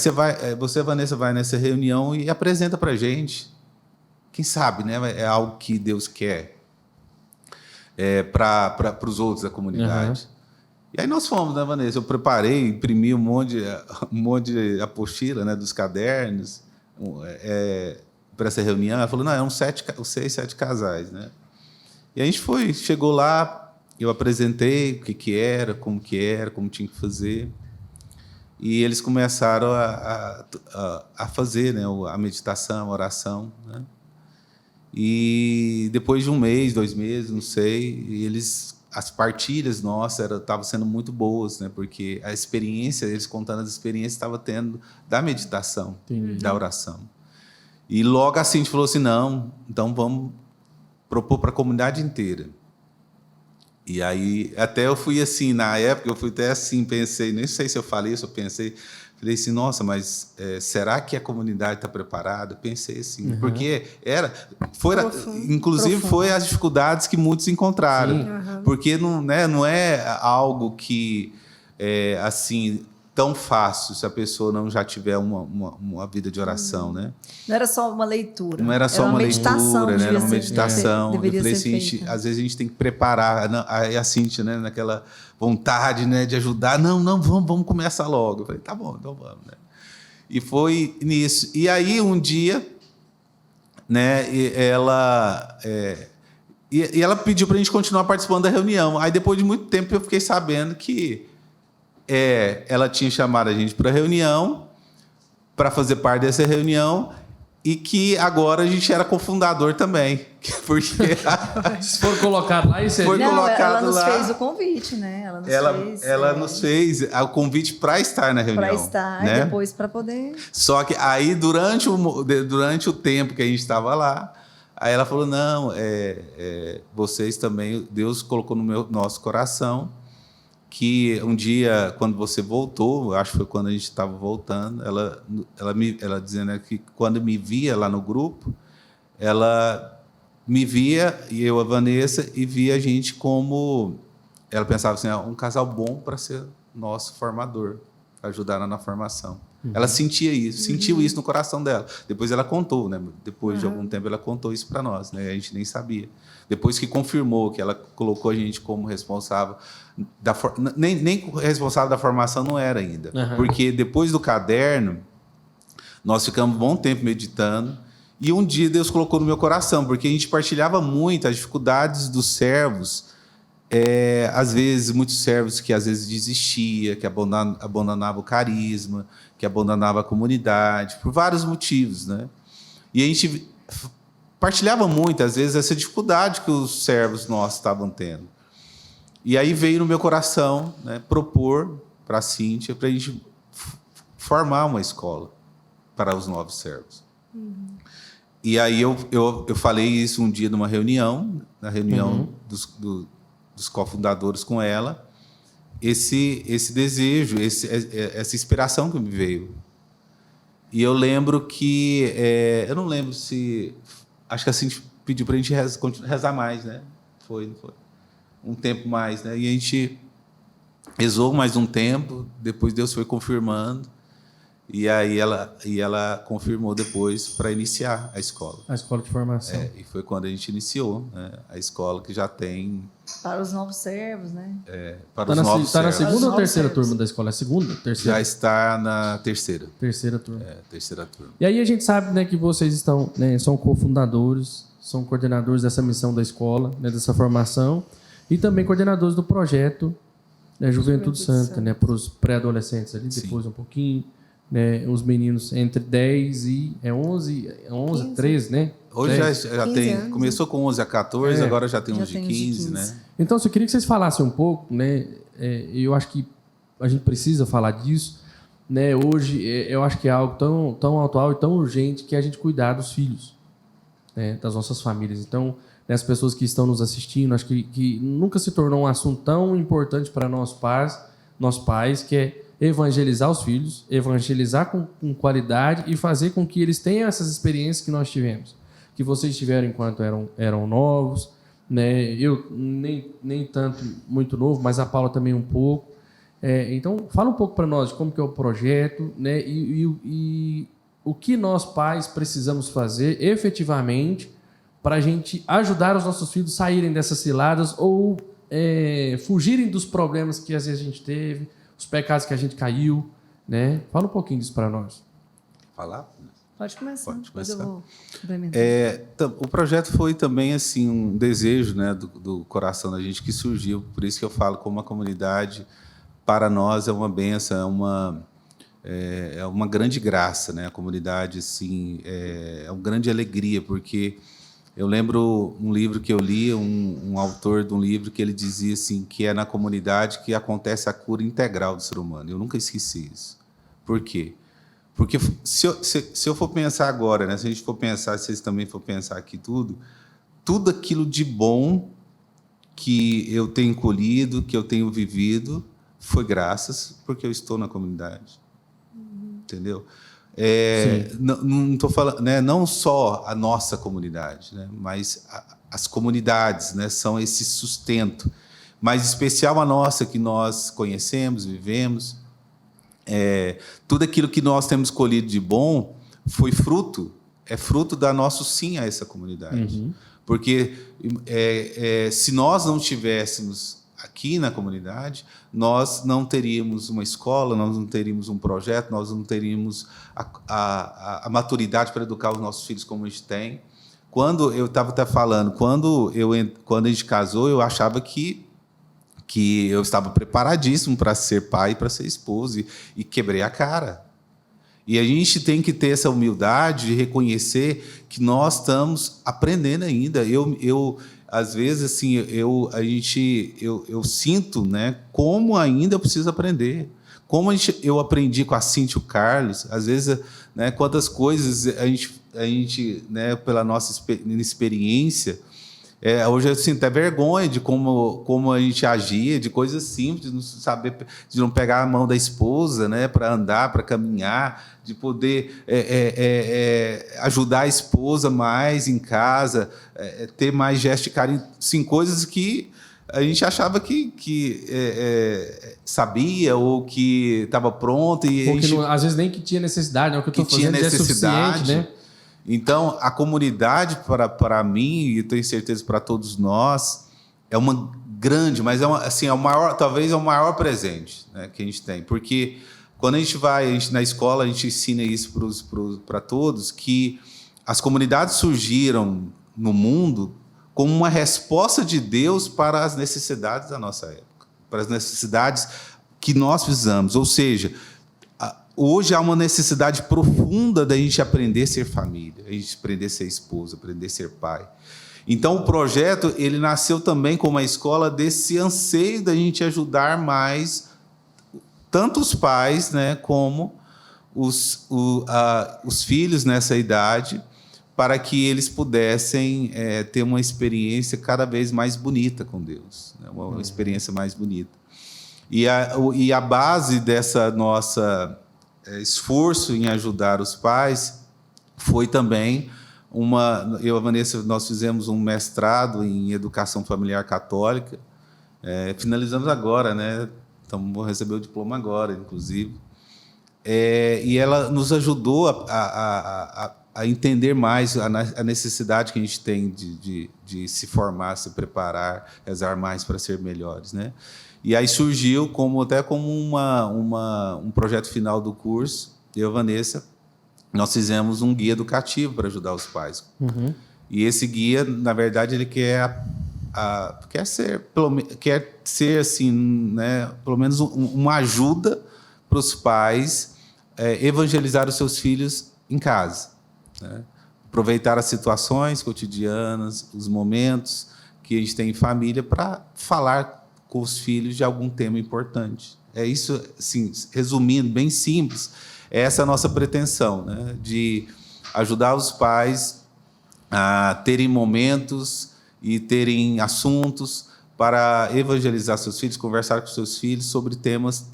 você, Vanessa, vai nessa reunião e apresenta para a gente. Quem sabe, né? É algo que Deus quer para os outros da comunidade. E aí nós fomos, né, Vanessa? Eu preparei, imprimi um monte de apostila, né, dos cadernos para essa reunião. Ela falou, não, eram 6, 7 casais, né? E a gente chegou lá, eu apresentei o que era, como tinha que fazer. E eles começaram a fazer, né, a meditação, a oração, né? E depois de 1 mês, 2 meses, não sei, as partilhas nossas estavam sendo muito boas, né? Porque a experiência, eles contando as experiências, estavam tendo da meditação, da oração. E logo assim a gente falou assim, não, então vamos propor para a comunidade inteira. E aí, até eu fui assim, na época, eu fui até assim, pensei, nem sei se eu falei isso, eu pensei, falei assim, nossa, mas será que a comunidade está preparada? Pensei assim, porque inclusive foi as dificuldades que muitos encontraram, porque não é algo que assim tão fácil se a pessoa não já tiver uma vida de oração, né? Não era só uma leitura. Não era só uma leitura, né? Era uma meditação. Eu falei assim, às vezes a gente tem que preparar. Aí a Cíntia, né, naquela vontade, né, de ajudar. Não, vamos começar logo. Eu falei, tá bom, então vamos, né? E foi nisso. E aí, um dia, né, ela pediu para a gente continuar participando da reunião. Aí, depois de muito tempo, eu fiquei sabendo que ela tinha chamado a gente para a reunião, para fazer parte dessa reunião, e que agora a gente era cofundador também. Porque se for colocado lá, isso foi colocado ela nos fez o convite, né? Ela nos fez o convite para estar na reunião. Para estar, né? E depois para poder... Só que aí, durante o tempo que a gente estava lá, aí ela falou, não, vocês também, Deus colocou no nosso coração, que um dia, quando você voltou, acho que foi quando a gente estava voltando, ela dizendo que quando me via lá no grupo, ela me via, e eu, a Vanessa, e via a gente como... Ela pensava assim, um casal bom para ser nosso formador, para ajudar na formação. Ela sentiu isso no coração dela. Depois ela contou, né? Depois de algum tempo ela contou isso para nós, né? A gente nem sabia. Depois que confirmou que ela colocou a gente como responsável nem responsável da formação não era ainda, porque depois do caderno nós ficamos um bom tempo meditando e um dia Deus colocou no meu coração, porque a gente partilhava muito as dificuldades dos servos. Às vezes, muitos servos que às vezes desistia, que abandonava o carisma, que abandonava a comunidade, por vários motivos, né? E a gente partilhava muito, às vezes, essa dificuldade que os servos nossos estavam tendo. E aí veio no meu coração, né, propor para a Cíntia, para a gente formar uma escola para os novos servos. E aí eu falei isso um dia numa reunião, na reunião dos cofundadores com ela, esse desejo, essa inspiração que me veio. E eu lembro que... eu não lembro se... Acho que assim pediu para a gente rezar mais, né? Foi, não foi? um tempo mais, né? E a gente rezou mais um tempo, depois Deus foi confirmando, e aí ela confirmou depois para iniciar a escola. A escola de formação. E foi quando a gente iniciou, né, a escola que já tem... Para os novos servos, né? Para os novos servos. Está na segunda ou terceira turma da escola? É segunda? Terceira? Já está na terceira. Terceira turma. Terceira turma. E aí a gente sabe, né, que vocês estão, né, são cofundadores, são coordenadores dessa missão da escola, né, dessa formação, e também coordenadores do projeto, né, Juventude Santa, né, para os pré-adolescentes ali, depois Sim. um pouquinho, né, os meninos entre 10 e 11, 13, né? Hoje já tem, anos. Começou com 11 a 14, agora já tem uns de 15, né? Então, eu queria que vocês falassem um pouco, né? Eu acho que a gente precisa falar disso, né? Hoje, eu acho que é algo tão atual e tão urgente que é a gente cuidar dos filhos, né, das nossas famílias. Então, as pessoas que estão nos assistindo, acho que nunca se tornou um assunto tão importante para nós pais, que é evangelizar os filhos, evangelizar com qualidade e fazer com que eles tenham essas experiências que nós tivemos, que vocês tiveram enquanto eram novos, né? Eu nem tanto muito novo, mas a Paula também um pouco. Então, fala um pouco para nós de como que é o projeto, né? E o que nós pais precisamos fazer efetivamente para a gente ajudar os nossos filhos a saírem dessas ciladas ou fugirem dos problemas que às vezes a gente teve, os pecados que a gente caiu, né? Fala um pouquinho disso para nós. Falar? Pode começar. Depois eu vou complementar. O projeto foi também assim um desejo, né, do coração da gente que surgiu. Por isso que eu falo como a comunidade para nós é uma bênção, é uma grande graça, né? A comunidade assim é uma grande alegria, porque eu lembro um livro que eu li, um autor de um livro que ele dizia assim, que é na comunidade que acontece a cura integral do ser humano. Eu nunca esqueci isso. Por quê? Porque se eu for pensar agora, né, se a gente for pensar, se vocês também for pensar aqui tudo aquilo de bom que eu tenho colhido, que eu tenho vivido, foi graças porque eu estou na comunidade. Entendeu? Não estou falando, né, não só a nossa comunidade, né, mas as comunidades, né, são esse sustento, mas especial a nossa que nós conhecemos, vivemos. Tudo aquilo que nós temos colhido de bom foi fruto da nosso sim a essa comunidade. Uhum. Porque se nós não tivéssemos aqui na comunidade, nós não teríamos uma escola, nós não teríamos um projeto, nós não teríamos a maturidade para educar os nossos filhos como a gente tem. Quando eu estava até falando, quando a gente casou, eu achava que eu estava preparadíssimo para ser pai e para ser esposo, e quebrei a cara. E a gente tem que ter essa humildade de reconhecer que nós estamos aprendendo ainda. Eu às vezes assim, eu sinto, né, como ainda eu preciso aprender. Como eu aprendi com a Cíntia e o Carlos, às vezes, né, quantas coisas a gente, né, pela nossa experiência, hoje eu sinto até vergonha de como a gente agia, de coisas simples, de não pegar a mão da esposa, né, para andar, para caminhar, de poder ajudar a esposa mais em casa, ter mais gesto de carinho, sim, coisas que a gente achava que sabia ou que estava pronto. E ou que às vezes nem que tinha necessidade, né? O que eu estou fazendo é suficiente, né? Então, a comunidade, para mim, e tenho certeza para todos nós, é uma grande, mas assim, talvez é o maior presente, né, que a gente tem. Porque quando a gente vai na escola, a gente ensina isso para todos, que as comunidades surgiram no mundo como uma resposta de Deus para as necessidades da nossa época, para as necessidades que nós precisamos. Ou seja, hoje há uma necessidade profunda da gente aprender a ser família, a gente aprender a ser esposa, aprender a ser pai. Então, o projeto ele nasceu também como uma escola desse anseio da gente ajudar mais tanto os pais, né, como os filhos nessa idade, para que eles pudessem ter uma experiência cada vez mais bonita com Deus, né, uma experiência mais bonita. E a base dessa nossa esforço em ajudar os pais foi também eu e a Vanessa, nós fizemos um mestrado em educação familiar católica, Finalizamos agora, né? Vou receber o diploma agora, inclusive. E ela nos ajudou a entender mais a necessidade que a gente tem de se formar, se preparar, rezar mais para ser melhores, né? E aí surgiu até como um projeto final do curso, eu e a Vanessa, nós fizemos um guia educativo para ajudar os pais. Uhum. E esse guia, na verdade, ele quer ser assim, né, pelo menos uma ajuda para os pais evangelizar os seus filhos em casa, né? Aproveitar as situações cotidianas, os momentos que a gente tem em família para falar com os filhos de algum tema importante. É isso, assim, resumindo, bem simples, essa é a nossa pretensão, né? De ajudar os pais a terem momentos e terem assuntos para evangelizar seus filhos, conversar com seus filhos sobre temas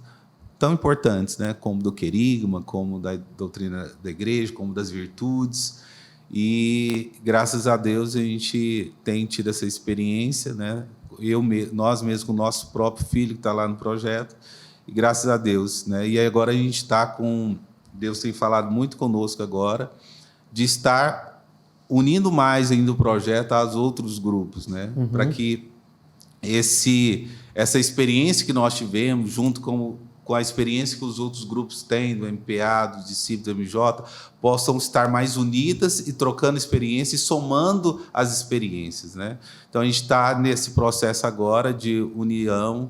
tão importantes, né? Como do querigma, como da doutrina da igreja, como das virtudes. E, graças a Deus, a gente tem tido essa experiência, né? Nós mesmos, com o nosso próprio filho que está lá no projeto, e graças a Deus, né? E agora a gente está com... Deus tem falado muito conosco agora, de estar unindo mais ainda o projeto aos outros grupos, né? Uhum. Para que essa experiência que nós tivemos, junto com a experiência que os outros grupos têm, do MPA, dos discípulos do MJ, possam estar mais unidas e trocando experiência e somando as experiências, né? Então, a gente está nesse processo agora de união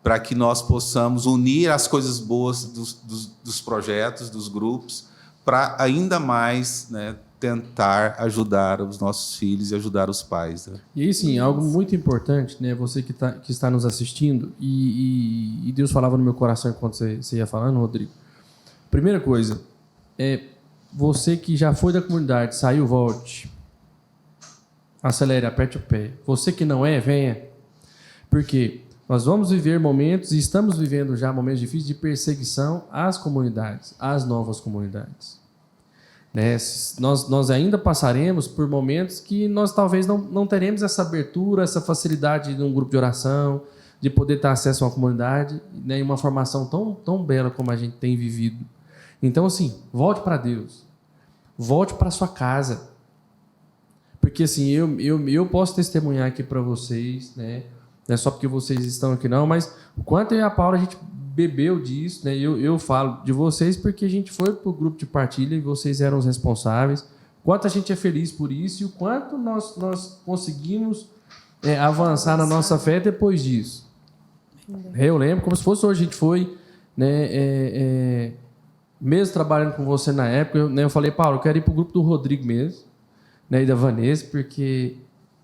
para que nós possamos unir as coisas boas dos projetos, dos grupos, para ainda mais, né, tentar ajudar os nossos filhos e ajudar os pais, né? E aí, sim, algo muito importante, né? Você que está nos assistindo, e Deus falava no meu coração enquanto você ia falando, Rodrigo. Primeira coisa, você que já foi da comunidade, saiu, volte. Acelere, aperte o pé. Você que não venha. Porque nós vamos viver momentos, e estamos vivendo já momentos difíceis de perseguição às comunidades, às novas comunidades. Né? Nós ainda passaremos por momentos que nós talvez não teremos essa abertura, essa facilidade de um grupo de oração, de poder ter acesso a uma comunidade, né, e uma formação tão bela como a gente tem vivido. Então, assim, volte para Deus. Volte para sua casa. Porque, assim, eu posso testemunhar aqui para vocês, né? Não é só porque vocês estão aqui, não, mas o quanto eu e a Paula, a gente bebeu disso, né? Eu falo de vocês porque a gente foi para o grupo de partilha e vocês eram os responsáveis. O quanto a gente é feliz por isso e o quanto nós conseguimos avançar na nossa fé depois disso. Eu lembro, como se fosse hoje, a gente foi, né, mesmo trabalhando com você na época, eu falei, Paulo, eu quero ir para o grupo do Rodrigo mesmo, né, e da Vanessa, porque...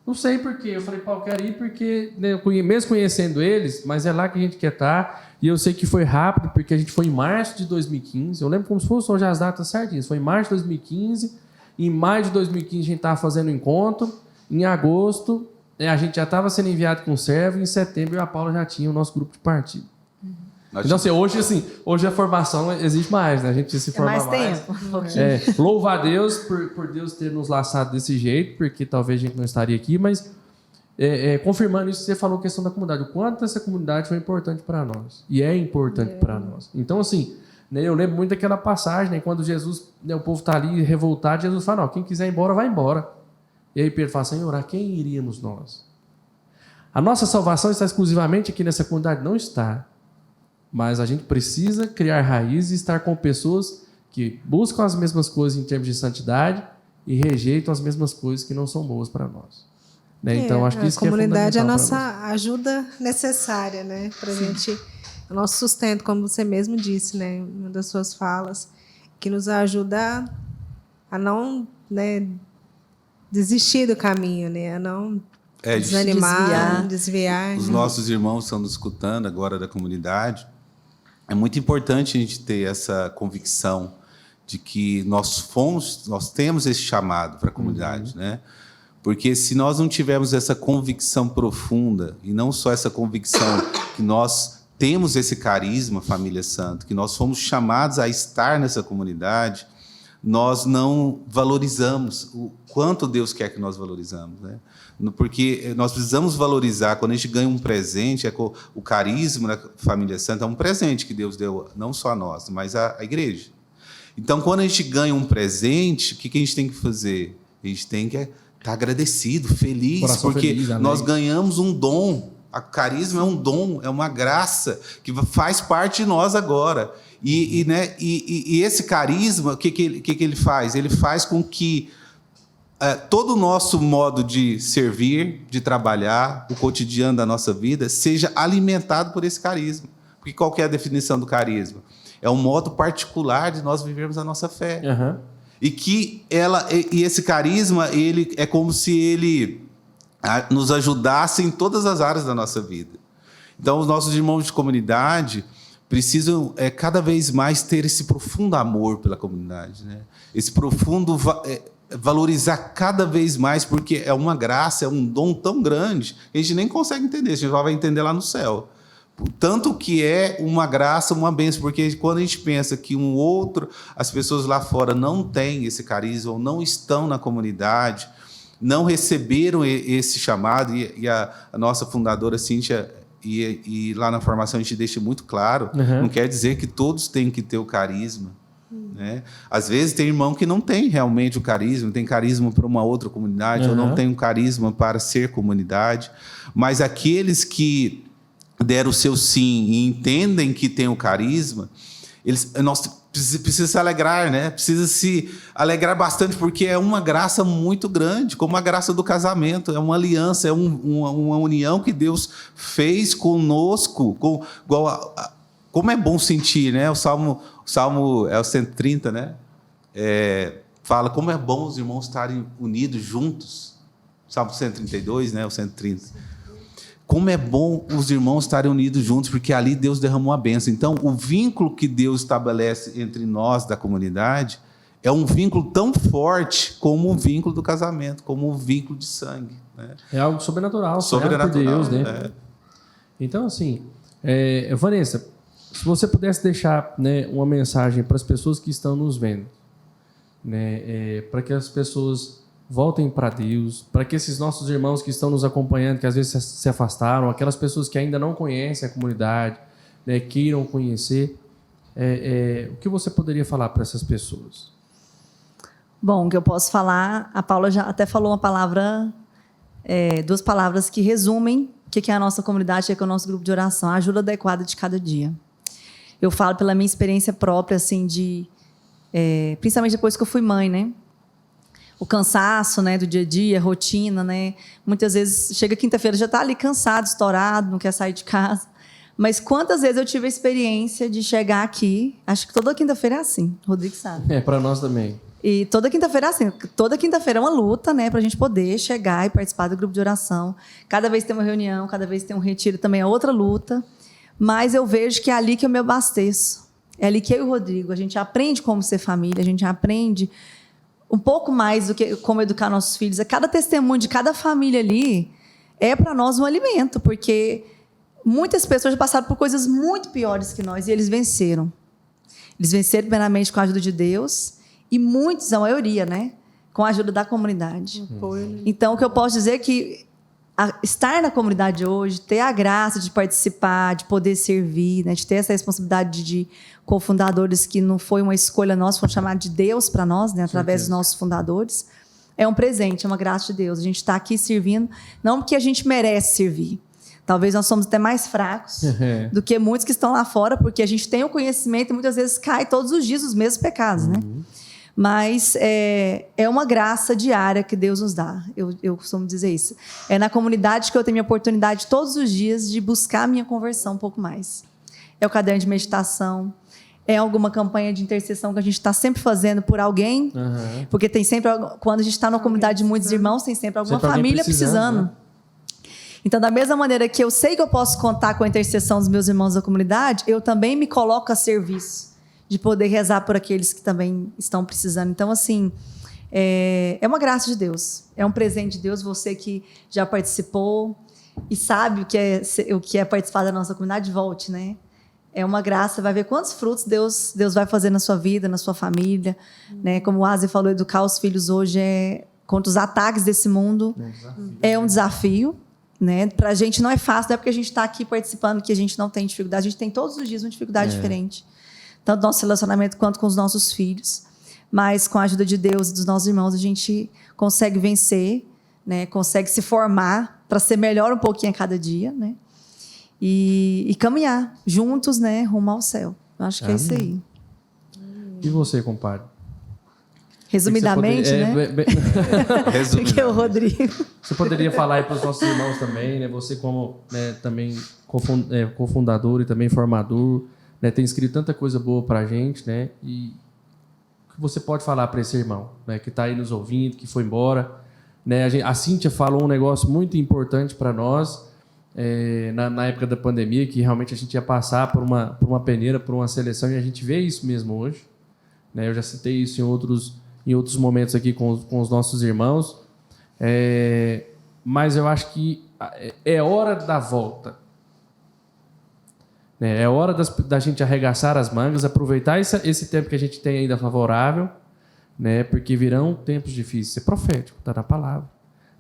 Não sei porquê. Eu falei, Paulo, quero ir porque, né, mesmo conhecendo eles, mas é lá que a gente quer estar. E eu sei que foi rápido, porque a gente foi em março de 2015. Eu lembro como se fosse hoje as datas certinhas. Foi em março de 2015. Em maio de 2015 a gente estava fazendo encontro. Em agosto a gente já estava sendo enviado com servo. E em setembro eu e a Paula já tinha o nosso grupo de partido. Então, hoje a formação existe mais, né? A gente se forma mais. Tempo. Louva a Deus por Deus ter nos laçado desse jeito, porque talvez a gente não estaria aqui, mas confirmando isso, você falou a questão da comunidade. O quanto essa comunidade foi importante para nós. E é importante para nós. Então, assim, né, eu lembro muito daquela passagem, né, quando Jesus, né, o povo está ali revoltado, Jesus fala, não, quem quiser ir embora, vai embora. E aí Pedro fala, Senhor, a quem iríamos nós? A nossa salvação está exclusivamente aqui nessa comunidade? Não está. Mas a gente precisa criar raízes e estar com pessoas que buscam as mesmas coisas em termos de santidade e rejeitam as mesmas coisas que não são boas para nós. Né? Então, acho que isso a comunidade é a nossa nós. ajuda necessária, né? Para a gente, o nosso sustento, como você mesmo disse, né? Uma das suas falas, que nos ajuda a não, né, desistir do caminho, né? A não desanimar, desviar. Os nossos irmãos estão nos escutando agora da comunidade. É muito importante a gente ter essa convicção de que nós temos esse chamado para a comunidade, né? Porque se nós não tivermos essa convicção profunda, e não só essa convicção que nós temos esse carisma, Família Santa, que nós fomos chamados a estar nessa comunidade, nós não valorizamos o quanto Deus quer que nós valorizamos, né? Porque nós precisamos valorizar. Quando a gente ganha um presente, o carisma da família santa é um presente que Deus deu não só a nós, mas à igreja. Então, quando a gente ganha um presente, o que a gente tem que fazer? A gente tem que estar agradecido, feliz, coração porque feliz, nós ganhamos um dom. O carisma é um dom, é uma graça que faz parte de nós agora. E esse carisma, o que ele faz? Ele faz com que todo o nosso modo de servir, de trabalhar, o cotidiano da nossa vida, seja alimentado por esse carisma. Porque qual que é a definição do carisma? É um modo particular de nós vivermos a nossa fé. Uhum. E esse carisma, ele é como se ele nos ajudasse em todas as áreas da nossa vida. Então, os nossos irmãos de comunidade precisam cada vez mais ter esse profundo amor pela comunidade, né? Esse profundo valorizar cada vez mais, porque é uma graça, é um dom tão grande que a gente nem consegue entender, a gente só vai entender lá no céu. Tanto que é uma graça, uma bênção, porque quando a gente pensa que as pessoas lá fora não têm esse carisma, ou não estão na comunidade, não receberam esse chamado, e a nossa fundadora, Cíntia, e lá na formação a gente deixa muito claro, não quer dizer que todos têm que ter o carisma, né? Às vezes tem irmão que não tem realmente o carisma, tem carisma para uma outra comunidade, ou não tem um carisma para ser comunidade, mas aqueles que deram o seu sim e entendem que tem o carisma, nós precisa se alegrar, né? Precisa se alegrar bastante, porque é uma graça muito grande, como a graça do casamento, é uma aliança, é uma união que Deus fez conosco, como é bom sentir, né? O Salmo é o 130, né? Fala como é bom os irmãos estarem unidos juntos. Salmo 132, né? O 130. Como é bom os irmãos estarem unidos juntos, porque ali Deus derramou a bênção. Então, o vínculo que Deus estabelece entre nós da comunidade é um vínculo tão forte como o vínculo do casamento, como o vínculo de sangue, né? É algo sobrenatural, sobrenatural por Deus, né? Então, assim, Vanessa, se você pudesse deixar, né, uma mensagem para as pessoas que estão nos vendo, né, para que as pessoas voltem para Deus, para que esses nossos irmãos que estão nos acompanhando, que às vezes se afastaram, aquelas pessoas que ainda não conhecem a comunidade, né, queiram conhecer, o que você poderia falar para essas pessoas? Bom, o que eu posso falar, a Paula já até falou uma palavra, duas palavras que resumem o que é a nossa comunidade, o que é o nosso grupo de oração, a ajuda adequada de cada dia. Eu falo pela minha experiência própria, assim, principalmente depois que eu fui mãe, né? O cansaço, né, do dia a dia, a rotina, né? Muitas vezes chega quinta-feira, já está ali cansado, estourado, não quer sair de casa. Mas quantas vezes eu tive a experiência de chegar aqui, acho que toda quinta-feira é assim, o Rodrigo sabe. Para nós também. E toda quinta-feira é assim, toda quinta-feira é uma luta, né, para a gente poder chegar e participar do grupo de oração. Cada vez tem uma reunião, cada vez tem um retiro, também é outra luta. Mas eu vejo que é ali que eu me abasteço. É ali que eu e o Rodrigo, a gente aprende como ser família, a gente aprende um pouco mais do que como educar nossos filhos. Cada testemunho de cada família ali é para nós um alimento, porque muitas pessoas já passaram por coisas muito piores que nós e eles venceram. Eles venceram primeiramente com a ajuda de Deus e muitos, a maioria, né, com a ajuda da comunidade. Então, o que eu posso dizer é que estar na comunidade hoje, ter a graça de participar, de poder servir, né, de ter essa responsabilidade de cofundadores, que não foi uma escolha nossa, foi chamado de Deus para nós, né, através dos nossos fundadores, é um presente, é uma graça de Deus. A gente está aqui servindo, não porque a gente merece servir. Talvez nós somos até mais fracos do que muitos que estão lá fora, porque a gente tem o conhecimento e muitas vezes cai todos os dias os mesmos pecados, né? Mas é uma graça diária que Deus nos dá. Eu costumo dizer isso. É na comunidade que eu tenho a oportunidade todos os dias de buscar a minha conversão um pouco mais. É o caderno de meditação, é alguma campanha de intercessão que a gente está sempre fazendo por alguém, porque tem sempre, quando a gente está numa comunidade de muitos irmãos, tem sempre alguma família precisando. Né? Então, da mesma maneira que eu sei que eu posso contar com a intercessão dos meus irmãos da comunidade, eu também me coloco a serviço de poder rezar por aqueles que também estão precisando. Então, assim, é uma graça de Deus, é um presente de Deus. Você que já participou e sabe o que é participar da nossa comunidade, volte, né? É uma graça, vai ver quantos frutos Deus vai fazer na sua vida, na sua família. Né? Como o Asi falou, educar os filhos hoje contra os ataques desse mundo é um desafio. Né? Para a gente não é fácil, não é porque a gente está aqui participando que a gente não tem dificuldade. A gente tem todos os dias uma dificuldade diferente. Tanto no nosso relacionamento quanto com os nossos filhos. Mas com a ajuda de Deus e dos nossos irmãos, a gente consegue vencer, né? Consegue se formar para ser melhor um pouquinho a cada dia, né? E caminhar juntos, né? Rumo ao céu. Eu acho que é isso aí. E você, compadre? Resumidamente, né? Porque o Rodrigo... Você poderia falar aí para os nossos irmãos também, né? Você como também cofundador e também formador, né? Tem escrito tanta coisa boa para a gente, né? E o que você pode falar para esse irmão, né? Que está aí nos ouvindo, que foi embora, né? A Cíntia falou um negócio muito importante para nós na época da pandemia, que realmente a gente ia passar por uma peneira, por uma seleção, e a gente vê isso mesmo hoje, né? Eu já citei isso em outros momentos aqui com os nossos irmãos, mas eu acho que é hora da volta, né? É hora da gente arregaçar as mangas, aproveitar esse tempo que a gente tem ainda favorável, né? Porque virão tempos difíceis. Ser profético, está na palavra,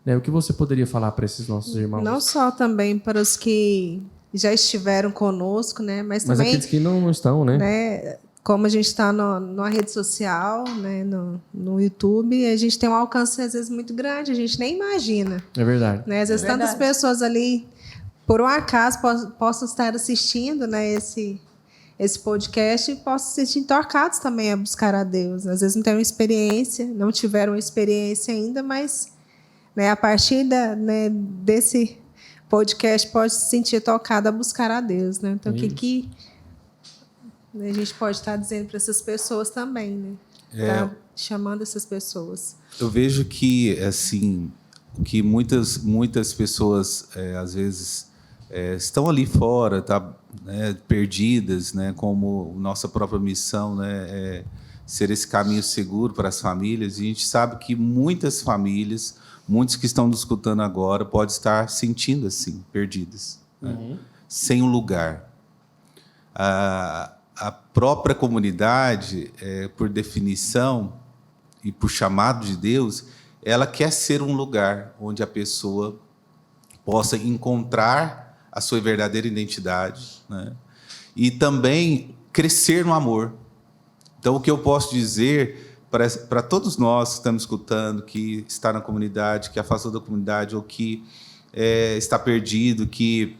né? O que você poderia falar para esses nossos irmãos? Não só também para os que já estiveram conosco, né? Mas também aqueles que não estão, né? Como a gente está numa rede social, né, no YouTube, a gente tem um alcance, às vezes, muito grande, a gente nem imagina. É verdade. Né? Às vezes, tantas pessoas ali, por um acaso, possam estar assistindo, né, esse podcast e possam se sentir tocados também a buscar a Deus. Às vezes não tem uma experiência, não tiveram uma experiência ainda, mas, né, a partir desse podcast pode se sentir tocado a buscar a Deus. Né? Então, o que a gente pode estar dizendo para essas pessoas também, né? Chamando essas pessoas. Eu vejo que, assim, que muitas pessoas, às vezes, estão ali fora, né, perdidas, né, como nossa própria missão, né, ser esse caminho seguro para as famílias. E a gente sabe que muitas famílias, muitos que estão nos escutando agora, podem estar sentindo assim, perdidas, né, sem um lugar. A própria comunidade, por definição e por chamado de Deus, ela quer ser um lugar onde a pessoa possa encontrar a sua verdadeira identidade, né? E também crescer no amor. Então, o que eu posso dizer para todos nós que estamos escutando, que está na comunidade, que afastou da comunidade, ou que está perdido, que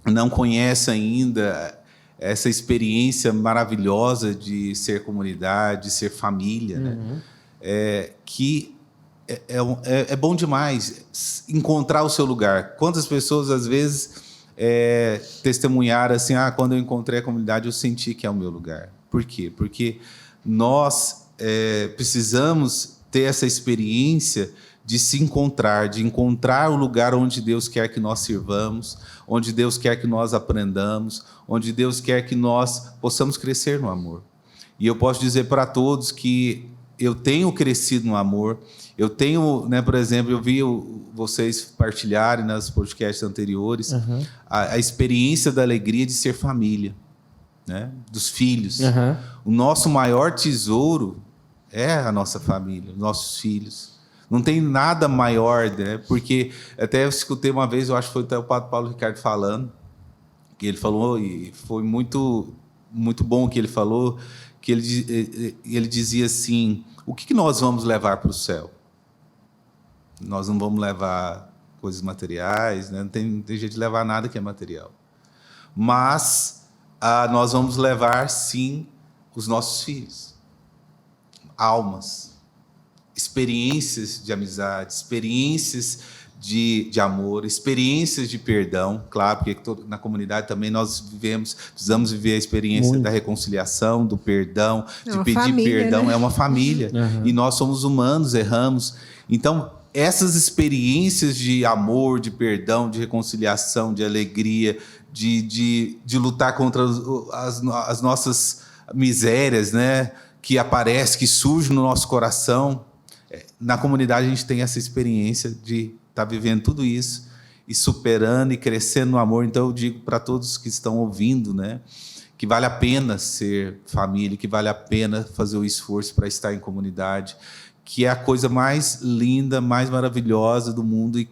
não conhece ainda essa experiência maravilhosa de ser comunidade, de ser família, né? Que é bom demais encontrar o seu lugar. Quantas pessoas, às vezes, testemunharam assim, quando eu encontrei a comunidade, eu senti que é o meu lugar. Por quê? Porque nós precisamos ter essa experiência de se encontrar, de encontrar o lugar onde Deus quer que nós sirvamos, onde Deus quer que nós aprendamos, onde Deus quer que nós possamos crescer no amor. E eu posso dizer para todos que eu tenho crescido no amor. Eu tenho, né, por exemplo, eu vi vocês partilharem nas podcasts anteriores a experiência da alegria de ser família, né, dos filhos. O nosso maior tesouro é a nossa família, os nossos filhos. Não tem nada maior, né? Porque até eu escutei uma vez, eu acho que foi até o Padre Paulo Ricardo falando, que ele falou, e foi muito, muito bom o que ele falou, que ele dizia assim, o que nós vamos levar para o céu? Nós não vamos levar coisas materiais, né? Não tem jeito de levar nada que é material. Mas nós vamos levar, sim, os nossos filhos, almas, experiências de amizade, experiências de amor, experiências de perdão, claro, porque na comunidade também nós precisamos viver a experiência da reconciliação, do perdão, de pedir família, perdão, né? É uma família, e nós somos humanos, erramos. Então, essas experiências de amor, de perdão, de reconciliação, de alegria, de lutar contra as nossas misérias, né, que aparecem, que surgem no nosso coração. Na comunidade a gente tem essa experiência de estar vivendo tudo isso e superando e crescendo no amor. Então eu digo para todos que estão ouvindo, né, que vale a pena ser família, que vale a pena fazer o esforço para estar em comunidade, que é a coisa mais linda, mais maravilhosa do mundo. E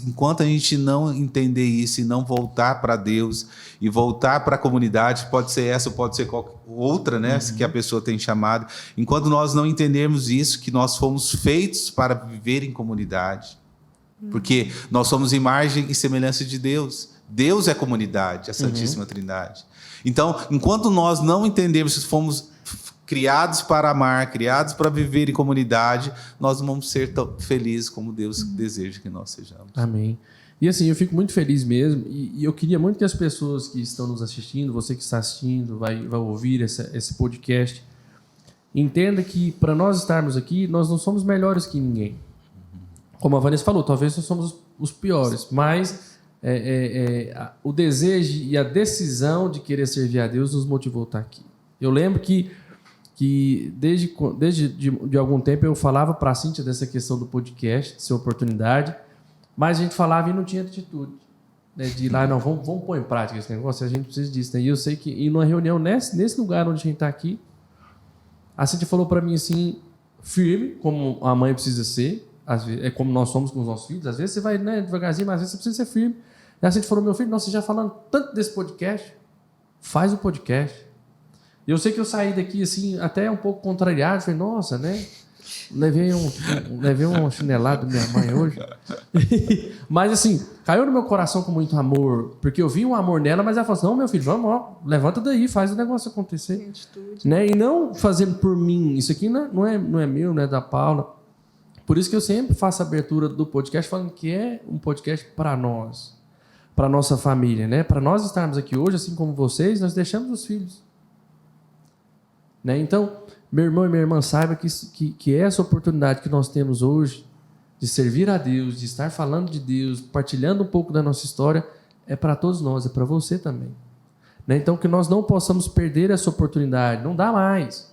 enquanto a gente não entender isso e não voltar para Deus e voltar para a comunidade, pode ser essa ou pode ser qualquer outra, né, que a pessoa tem chamado, enquanto nós não entendermos isso, que nós fomos feitos para viver em comunidade, porque nós somos imagem e semelhança de Deus. Deus é comunidade, a Santíssima Trindade. Então, enquanto nós não entendemos que fomos criados para amar, criados para viver em comunidade, nós não vamos ser tão felizes como Deus deseja que nós sejamos. Amém. E assim, eu fico muito feliz mesmo, e eu queria muito que as pessoas que estão nos assistindo, você que está assistindo, vai ouvir esse podcast, entenda que para nós estarmos aqui, nós não somos melhores que ninguém. Como a Vanessa falou, talvez nós somos os piores, mas o desejo e a decisão de querer servir a Deus nos motivou a estar aqui. Eu lembro que desde algum tempo eu falava para a Cíntia dessa questão do podcast, de ser oportunidade, mas a gente falava e não tinha atitude, né, de ir lá, não, vamos pôr em prática esse negócio, a gente precisa disso. Né? E eu sei que em uma reunião nesse lugar onde a gente está aqui, a Cíntia falou para mim assim, firme, como a mãe precisa ser, às vezes, é como nós somos com os nossos filhos, às vezes você vai, né, devagarzinho, mas às vezes você precisa ser firme. E a Cíntia falou, meu filho, você já falando tanto desse podcast, faz o podcast. E eu sei que eu saí daqui assim, até um pouco contrariado, falei, nossa, né? Levei um chinelado da minha mãe hoje. Mas assim, caiu no meu coração com muito amor, porque eu vi um amor nela, mas ela falou assim, não, meu filho, vamos, ó, levanta daí, faz o negócio acontecer. Né? E não fazendo por mim, isso aqui não é meu, não é da Paula. Por isso que eu sempre faço a abertura do podcast falando que é um podcast para nós, para nossa família, né? Para nós estarmos aqui hoje, assim como vocês, nós deixamos os filhos. Né? Então, meu irmão e minha irmã, saiba que essa oportunidade que nós temos hoje de servir a Deus, de estar falando de Deus, partilhando um pouco da nossa história, é para todos nós, é para você também. Né? Então, que nós não possamos perder essa oportunidade, não dá mais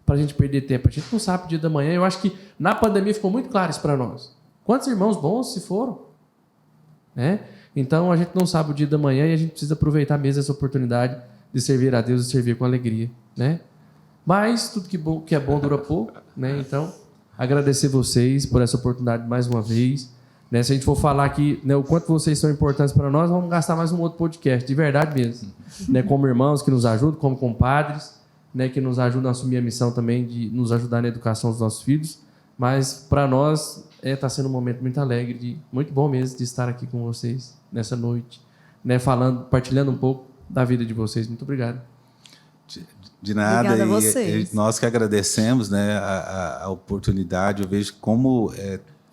para a gente perder tempo. A gente não sabe o dia da manhã. Eu acho que na pandemia ficou muito claro isso para nós. Quantos irmãos bons se foram? Né? Então, a gente não sabe o dia da manhã e a gente precisa aproveitar mesmo essa oportunidade de servir a Deus e servir com alegria. Né? Mas tudo que é bom dura pouco, né? Então, agradecer vocês por essa oportunidade mais uma vez. Né? Se a gente for falar aqui, né, o quanto vocês são importantes para nós, vamos gastar mais um outro podcast, de verdade mesmo. Né? Como irmãos que nos ajudam, como compadres, né, que nos ajudam a assumir a missão também de nos ajudar na educação dos nossos filhos. Mas, para nós, está sendo um momento muito alegre, muito bom mesmo de estar aqui com vocês nessa noite, né, partilhando um pouco da vida de vocês. Muito obrigado. De nada. Obrigada a vocês. E nós que agradecemos, né, a oportunidade. Eu vejo como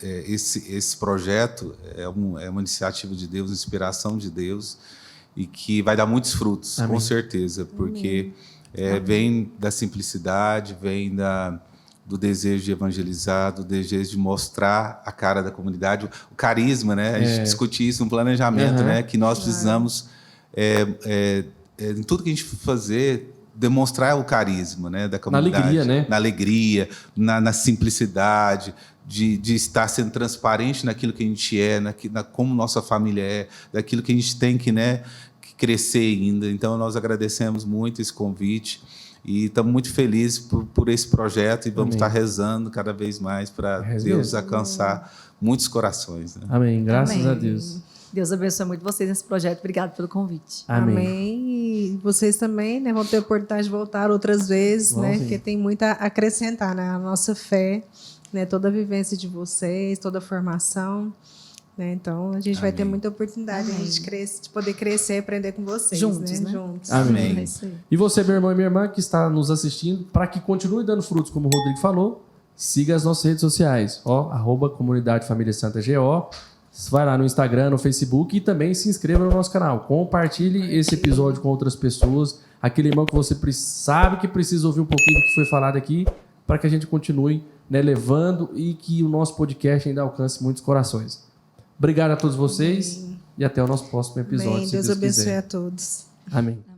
esse projeto é uma iniciativa de Deus, inspiração de Deus, e que vai dar muitos frutos, Amém. Com certeza, porque vem da simplicidade, vem do desejo de evangelizar, do desejo de mostrar a cara da comunidade, o carisma, né? A gente discute isso no planejamento, né? Que nós precisamos, em tudo que a gente fazer, demonstrar o carisma, né, da comunidade. Na alegria, né? Na alegria, na simplicidade, de estar sendo transparente naquilo que a gente é, como nossa família é, daquilo que a gente tem que crescer ainda. Então, nós agradecemos muito esse convite e estamos muito felizes por esse projeto e vamos estar rezando cada vez mais para Deus alcançar muitos corações. Né? Amém. Graças Amém. a Deus. Deus abençoe muito vocês nesse projeto. Obrigado pelo convite. Amém. E vocês também, né, vão ter a oportunidade de voltar outras vezes, né, porque tem muito a acrescentar, né, a nossa fé, né, toda a vivência de vocês, toda a formação. Né, então, a gente vai ter muita oportunidade de poder crescer e aprender com vocês. Juntos, né? Juntos. Amém. É isso aí. E você, meu irmão e minha irmã, que está nos assistindo, para que continue dando frutos, como o Rodrigo falou, siga as nossas redes sociais, @Comunidade Família Santa GO. Vai lá no Instagram, no Facebook e também se inscreva no nosso canal. Compartilhe esse episódio com outras pessoas. Aquele irmão que você sabe que precisa ouvir um pouquinho do que foi falado aqui, para que a gente continue, né, levando e que o nosso podcast ainda alcance muitos corações. Obrigado a todos vocês e até o nosso próximo episódio. Amém. Se Deus Deus abençoe quiser. a todos. Amém.